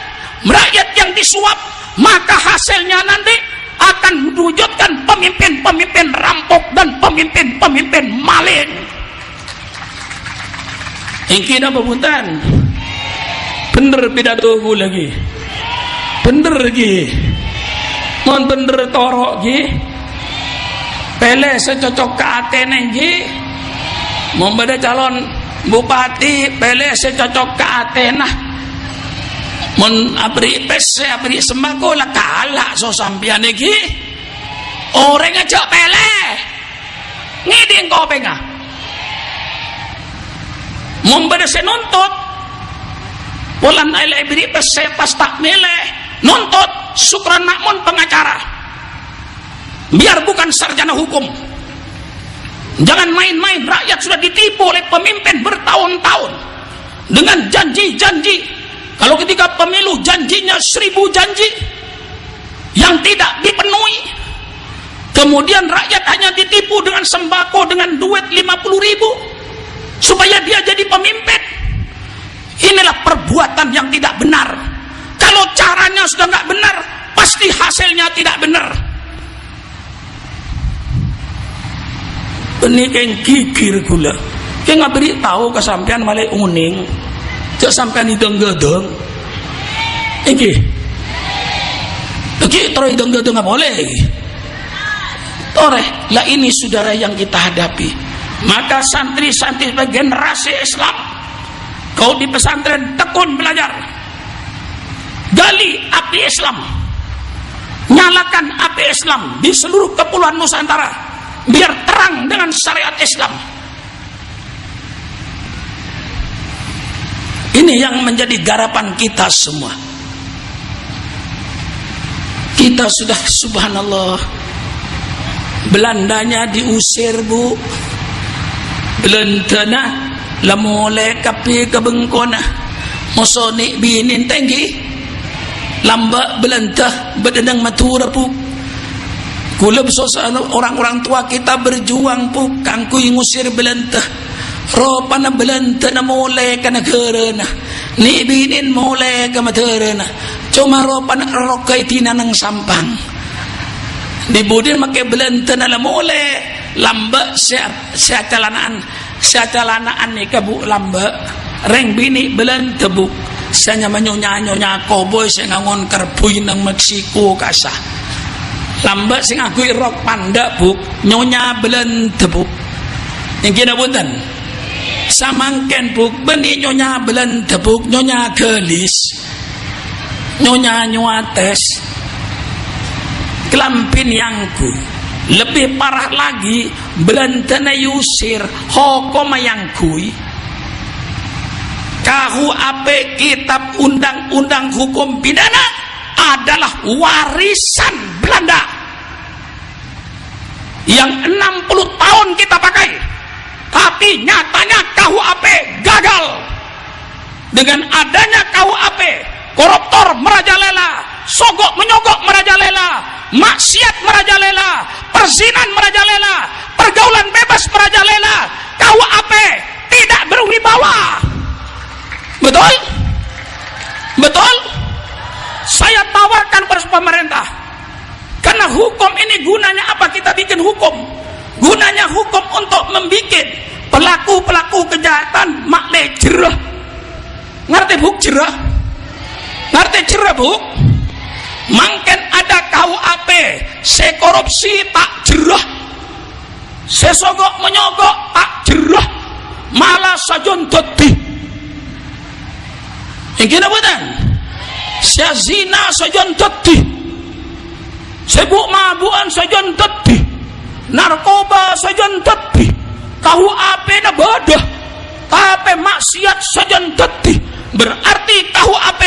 rakyat yang disuap, maka hasilnya nanti akan mewujudkan pemimpin-pemimpin rampok dan pemimpin-pemimpin maling. Ini apa punten? Bener pidato gue lagi, bener lagi, mon bener torok lagi, pele secocok ke Atene lagi, mau beda calon bupati pele secocok ke Atenah, mun abri pese abri sembako lah kalah so sampian iki orang aja pele ngiding kau pengah mun beda senuntut bulan aile abri pese pas tak milih nuntut Sukron Makmun pengacara biar bukan sarjana hukum. Jangan main-main, rakyat sudah ditipu oleh pemimpin bertahun-tahun dengan janji-janji. Kalau ketika pemilu janjinya 1000 janji yang tidak dipenuhi, kemudian rakyat hanya ditipu dengan sembako, dengan duit 50.000 supaya dia jadi pemimpin. Inilah perbuatan yang tidak benar. Kalau caranya sudah nggak benar, pasti hasilnya tidak benar. Ini yang kikir gula, yang nggak beri tahu kesampean malah uning, cak sampean hidung-gedung, ini, terus hidung-gedung nggak boleh, toreh, lah ini saudara yang kita hadapi. Maka santri-santri generasi Islam, kau di pesantren tekun belajar, gali api Islam, nyalakan api Islam di seluruh kepulauan Nusantara. Biar terang dengan syariat Islam. Ini yang menjadi garapan kita semua. Kita sudah subhanallah, Belandanya diusir, Bu. Belentana lamole kapi kebengkona mosoni binin tinggi lamba belentah bedenang matura pu. Kula besosano orang-orang tua kita berjuang pu kangkui ngusir belentah. Ropana belentah na mole kana kerana. Ni binin mole ka materana. Cuma ropana rokai tinanang sampang. Di budin make belentah na mole lamba sia calanaan Satalanaan ni kebu lamba reng bini belen tebuk saya nyonya cowboy saya ngangon kerbui nang Meksiko kasah lamba sing aku rok panda buk nyonya belen tebuk yang kena punten samangken buk beni nyonya belen tebuk nyonya gelis nyonya nyuates kelampin yangku lebih parah lagi belentene yusir hukum yangkui KUHP kitab undang-undang hukum pidana adalah warisan Belanda yang 60 tahun kita pakai, tapi nyatanya KUHP gagal. Dengan adanya KUHP, koruptor merajalela, sogok menyogok merajalela, maksiat merajalela, perzinahan merajalela, pergaulan bebas merajalela, KUHP tidak berwibawa. Betul? Betul? Saya tawarkan pada pemerintah, karena hukum ini gunanya apa? Kita bikin hukum, gunanya hukum untuk membuat pelaku-pelaku kejahatan makle jerah. Ngerti buk jerah? Ngerti jerah buk? Mangken ada KUHP, se korupsi tak jerah, se sogok menyogok tak jerah, malah sajon dadi. Yang kena buatan saya zina sajon dadi, sebuk mabuan sajon dadi, narkoba sajon dadi, KUHP na bodoh, tapi maksiat sajon dadi. Berarti KUHP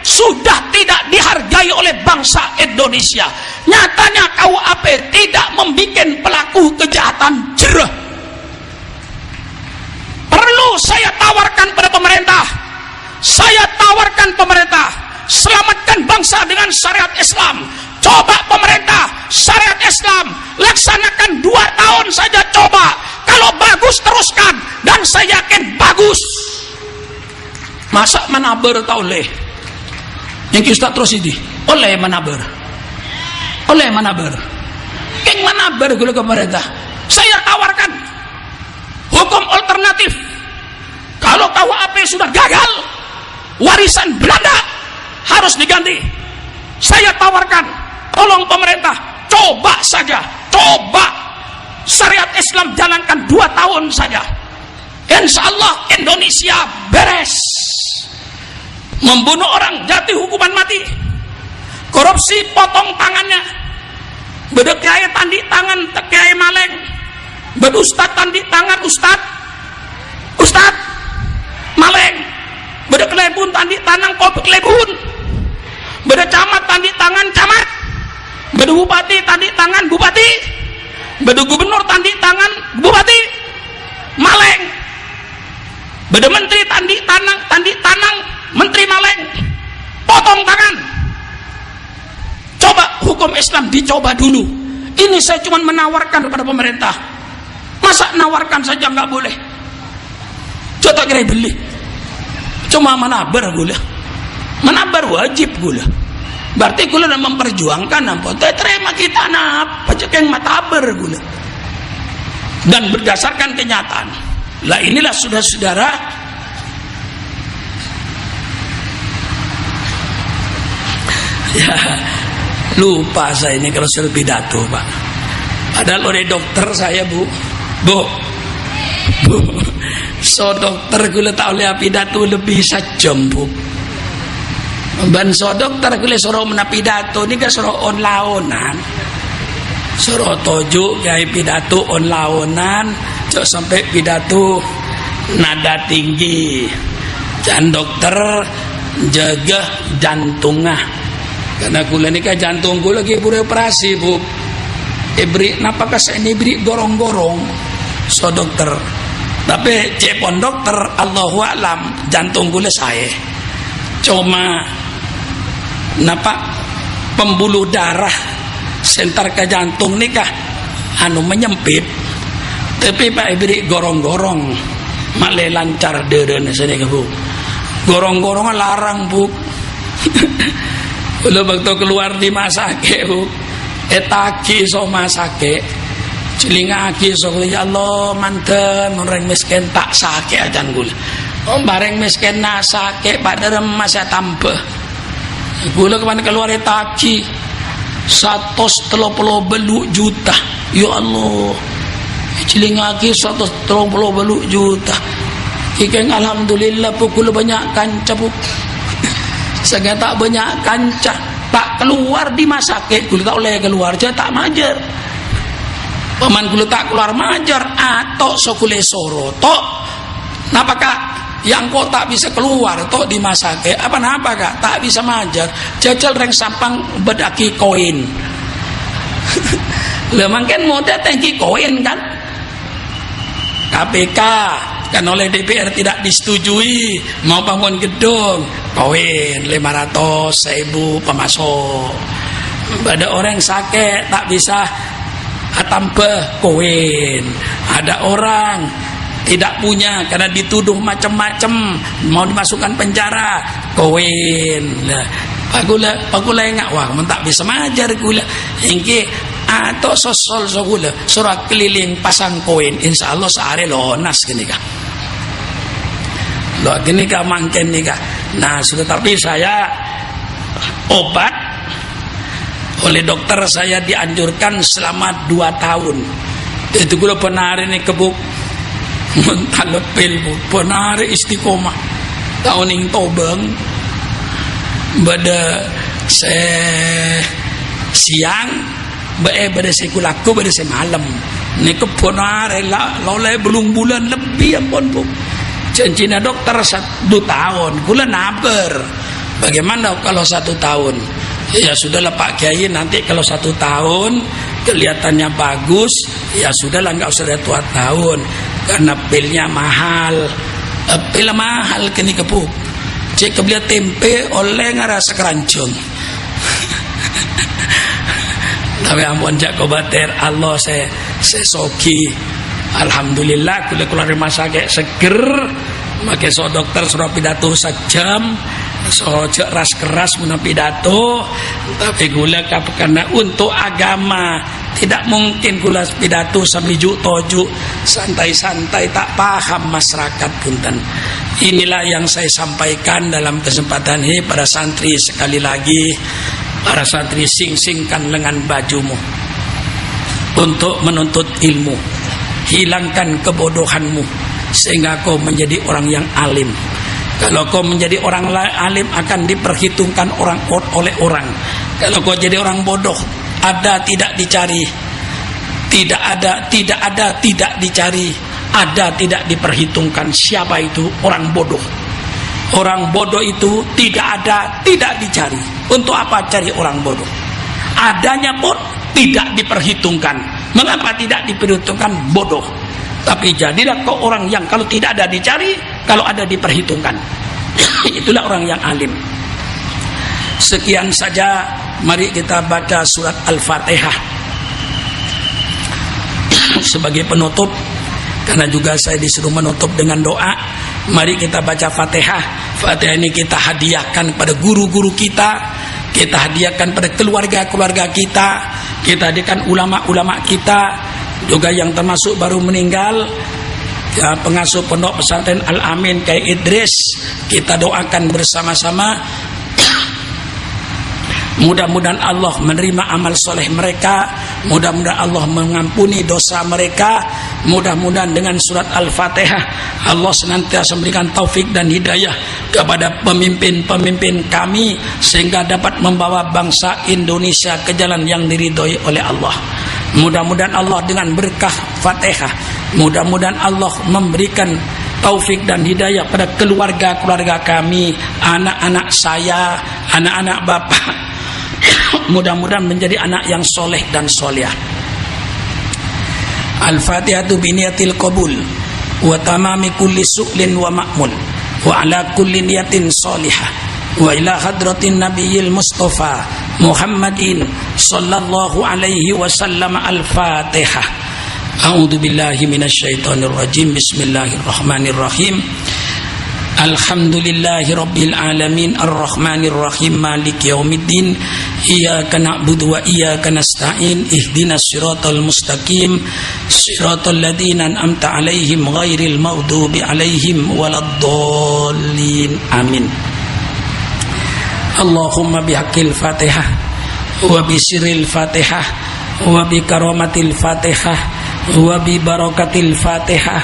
sudah tidak dihargai oleh bangsa Indonesia. Nyatanya KUHP tidak membuat pelaku kejahatan jerah. Perlu saya tawarkan pada pemerintah, saya tawarkan pemerintah, selamatkan bangsa dengan syariat Islam. Coba pemerintah syariat Islam laksanakan 2 tahun saja, coba. Kalau bagus teruskan, dan saya yakin bagus. Masa manaber tak oleh? Yang Ustaz terus ini oleh manaber, oleh manaber. Keng manaber gula ke pemerintah. Saya tawarkan hukum alternatif. Kalau KUHP sudah gagal, warisan Belanda harus diganti. Saya tawarkan, tolong pemerintah, coba saja, coba syariat Islam jalankan 2 tahun saja. Insya Allah Indonesia beres. Membunuh orang jatuh hukuman mati, korupsi potong tangannya, bedek kiai tandi tangan kiai maleng, bedustad tandi tangan ustad maleng, beda kelebun tandi tanang kopi kelebun, beda camat tandi tangan camat, beda bupati tandi tangan bupati, beda gubernur tandi tangan bupati, maleng, beda menteri tandi tanang menteri maleng, potong tangan. Coba hukum Islam dicoba dulu. Ini saya cuma menawarkan kepada pemerintah. Masa nawarkan saja nggak boleh? Coba kira beli. Cuma manabar gula, manabar wajib gula. Berarti gula dan memperjuangkan nampak terima kita napa cekeng matabar gula. Dan berdasarkan kenyataan. Lah inilah saudara-saudara, ya lupa saya ini kalau saya pidato Pak. Padahal oleh dokter saya bu. So dokter gula tak oleh pidato lebih sajam bu. Ban so dokter gula suruh menapidato ni kan suruh on laonan. Suruh tojo gaya pidato on laonan, cok sampai pidato nada tinggi. Dan dokter jaga jantungnya. Karena gula ni kan jantung gula lagi pura operasi bu. Ibri napa kasih ini beri gorong-gorong. So dokter. Tapi cepon dokter Allahu alam jantung gula saya. Cuma napa pembuluh darah sentar ke jantung nikah anu menyempit. Tapi Pak beri gorong-gorong malah lancar deren sini ke bu. Gorong-gorong larang bu. Kalau waktu keluar di masake bu, etaki so masake, Cilingaki sok ya Allah manten orang miskin tak sakit ajan gula. Bareng miskin na sakit pada masa tambah. Gula kemana keluar taki 130 juta. Ya Allah. Cilingaki 130 juta. Ikan alhamdulillah pukul banyak kanca puk. Saya tak banyak kanca. Tak keluar di masakit gula tak oleh keluar je tak majer. Paman gula tak keluar majar atau sokule soro tok napa kak yang kok tak bisa keluar tok di masake apa kak tak bisa majar jajal reng sampang bedaki koin le mangken mau datangki koin kan KPK kan oleh DPR tidak disetujui mau bangun gedung koin 500.000 pemasok pada orang sakit tak bisa tambah koin. Ada orang tidak punya karena dituduh macam-macam mau dimasukkan penjara koin. Lah pagula enggak wah mun tak bisa majar gula engke atau sosol gula surah keliling pasang koin insyaallah sehari lonas gini kah. Lo gini kah mangken nih kah. Nah sudah tapi saya obat oleh dokter saya dianjurkan selama 2 tahun. Itu gula penari nih kebuk mentalapil penari istiqomah tahun ing tobeng pada siang pada sekulaku pada semalam nih keponari lah loleh belum bulan lebih ampun bu janjinya dokter 1 tahun gula naber bagaimana kalau 1 tahun. Ya sudahlah Pak Kiai nanti kalau 1 tahun kelihatannya bagus ya sudahlah nggak usah 2 tahun karena pilnya mahal kini kepuk cek kebelia tempe oleh ngarasa kerancung tapi ampun jak kobater Allah saya soki alhamdulillah keluar rumah sakit seger pakai so dokter suruh pidato 1 jam so ras keras muna pidato tapi gula karena untuk agama tidak mungkin gula pidato sambil toju santai-santai tak paham masyarakat punten. Inilah yang saya sampaikan dalam kesempatan ini para santri sekali lagi para santri sing-singkan lengan bajumu untuk menuntut ilmu hilangkan kebodohanmu sehingga kau menjadi orang yang alim. Kalau kau menjadi orang alim akan diperhitungkan oleh orang. Kalau kau jadi orang bodoh, ada tidak dicari, tidak ada tidak dicari, ada tidak diperhitungkan. Siapa itu orang bodoh? Orang bodoh itu tidak ada tidak dicari. Untuk apa cari orang bodoh? Adanya pun tidak diperhitungkan. Mengapa tidak diperhitungkan? Bodoh. Tapi jadilah kau orang yang kalau tidak ada dicari, kalau ada diperhitungkan. Itulah orang yang alim. Sekian saja, mari kita baca surat Al-Fatihah sebagai penutup. Karena juga saya disuruh menutup dengan doa. Mari kita baca Fatihah. Fatihah ini kita hadiahkan pada guru-guru kita, kita hadiahkan pada keluarga-keluarga kita, kita hadiahkan ulama-ulama kita, juga yang termasuk baru meninggal ya, pengasuh pondok pesantren Al-Amin Kiai Idris. Kita doakan bersama-sama mudah-mudahan Allah menerima amal soleh mereka, mudah-mudahan Allah mengampuni dosa mereka, mudah-mudahan dengan surat Al-Fatihah Allah senantiasa memberikan taufik dan hidayah kepada pemimpin-pemimpin kami sehingga dapat membawa bangsa Indonesia ke jalan yang diridhoi oleh Allah. Mudah-mudahan Allah dengan berkah Fatihah, mudah-mudahan Allah memberikan taufik dan hidayah pada keluarga-keluarga kami, anak-anak saya, anak-anak bapak, mudah-mudahan menjadi anak yang soleh dan soleh. Al-Fatihatu biniyatil qabul wa tamami kulli su'lin wa ma'mul wa ala kulli niyatin solihah wa ila hadratin nabiyil mustafa Muhammadin sallallahu alaihi wasallam. Al-Fatihah. A'udzu billahi minasyaitonir rajim. Bismillahirrahmanirrahim. Alhamdulillahi rabbil alamin arrahmanir rahim maliki yaumiddin Iyyaka na'budu wa iyyaka nasta'in ihdinas siratal mustaqim siratal ladzina an'amta 'alaihim ghairil maghdubi 'alaihim waladdallin. Amin. Allahumma bihaqqil Fatihah wa bi sirril Fatihah wa bi karamatil Fatihah wa bi barakatil Fatihah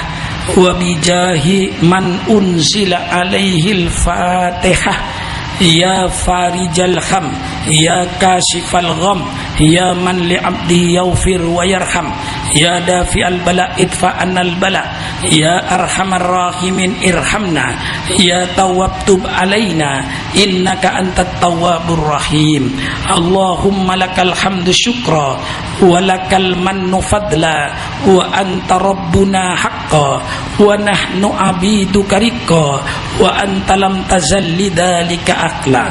wa bi jahi man unzila 'alaihil Fatihah. Ya farijal ham, ya kasifal gham, ya man li abdi yaghfir wa yarham, ya dafi'al bala idfa annal bala, ya arhamar rahimin irhamna, ya tawwab tub alaina innaka antat tawwabur rahim. Allahumma lakal hamdu syukra wa lakal mannu fadla wa anta rabbuna haqqa wa nahnu abiduka riqqa wa anta lam tazalli dhalika akla.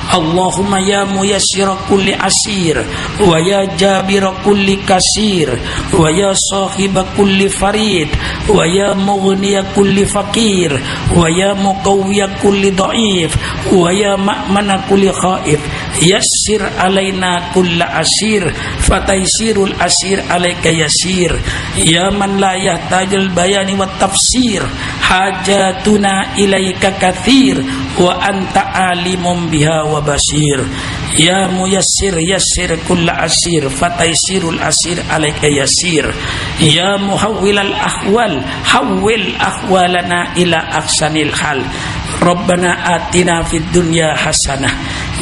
Allahumma ya muyassira kulli asir wa ya jabira kulli kasir wa ya sahiba kulli farid wa ya mughniya kulli fakir wa ya muqawwiya kulli dhaif wa ya ma'mana kulli khaif. Yassir alaina kulla asir fataysirul asir alaika yasir. Ya man la yahtajul bayani wat tafsir hajatuna ilaika kathir wa anta alimum biha wa basir. Ya muyassir yassir kulla asir fataysirul asir alaika yasir. Ya muhawwilal ahwal hawwil ahwalana ila ahsanil hal. Rabbana atina fid dunya hasanah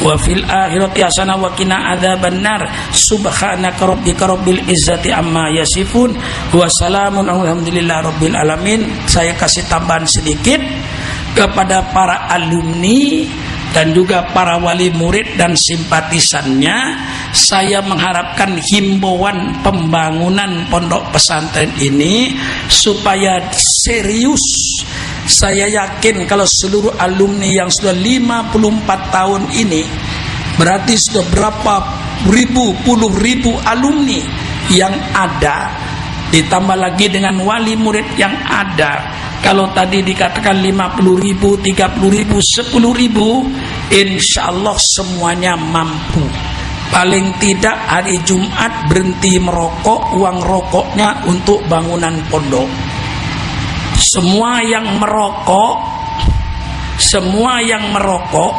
wa fil akhirati hasanah wa qina adzabannar. Subhanaka rabbika rabbil izzati amma yasifun wa salamun alhamdulillahi rabbil alamin. Saya kasih tambahan sedikit kepada para alumni dan juga para wali murid dan simpatisannya. Saya mengharapkan himbauan pembangunan pondok pesantren ini supaya serius. Saya yakin kalau seluruh alumni yang sudah 54 tahun ini, berarti sudah berapa puluh ribu alumni yang ada, ditambah lagi dengan wali murid yang ada. Kalau tadi dikatakan 50.000, 30.000, 10.000, insya Allah semuanya mampu. Paling tidak hari Jumat berhenti merokok, uang rokoknya untuk bangunan pondok. Semua yang merokok,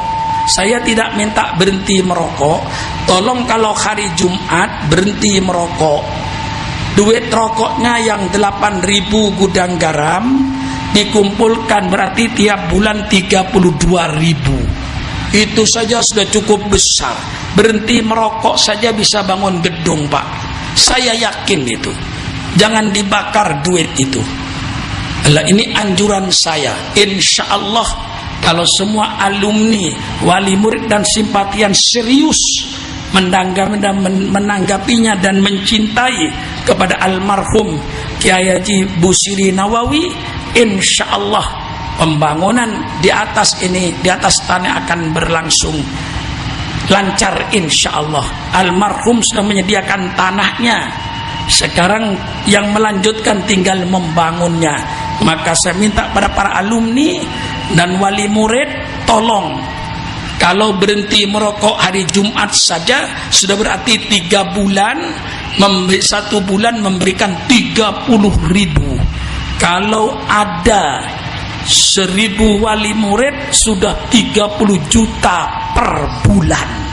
saya tidak minta berhenti merokok. Tolong kalau hari Jumat berhenti merokok. Duit rokoknya yang 8.000 gudang garam dikumpulkan, berarti tiap bulan 32.000. Itu saja sudah cukup besar. Berhenti merokok saja bisa bangun gedung, Pak. Saya yakin itu. Jangan dibakar duit itu. Ini anjuran saya. Insya Allah kalau semua alumni, wali murid dan simpatian serius menanggapinya dan mencintai kepada almarhum Kiai Haji Busiri Nawawi, insya Allah pembangunan di atas ini, di atas tanah akan berlangsung lancar insya Allah. Almarhum sudah menyediakan tanahnya, sekarang yang melanjutkan tinggal membangunnya. Maka saya minta pada para alumni dan wali murid, tolong kalau berhenti merokok hari Jumat saja sudah berarti 3 bulan, 1 bulan memberikan 30.000. Kalau ada 1.000 wali murid sudah 30 juta per bulan.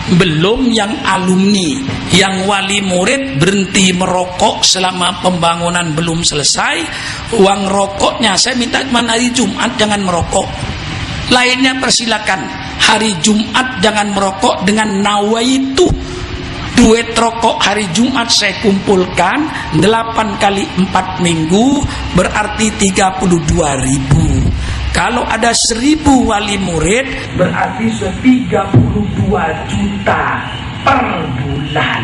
Belum yang alumni, yang wali murid berhenti merokok selama pembangunan belum selesai, uang rokoknya saya minta cuma hari Jumat jangan merokok. Lainnya persilakan. Hari Jumat jangan merokok dengan nawaitu. Duit rokok hari Jumat saya kumpulkan 8 kali 4 minggu berarti 32.000. Kalau ada 1.000 wali murid berarti 32 juta per bulan.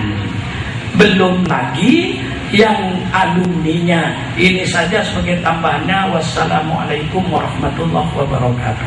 Belum lagi yang alumninya. Ini saja sebagai tambahannya. Wassalamualaikum warahmatullahi wabarakatuh.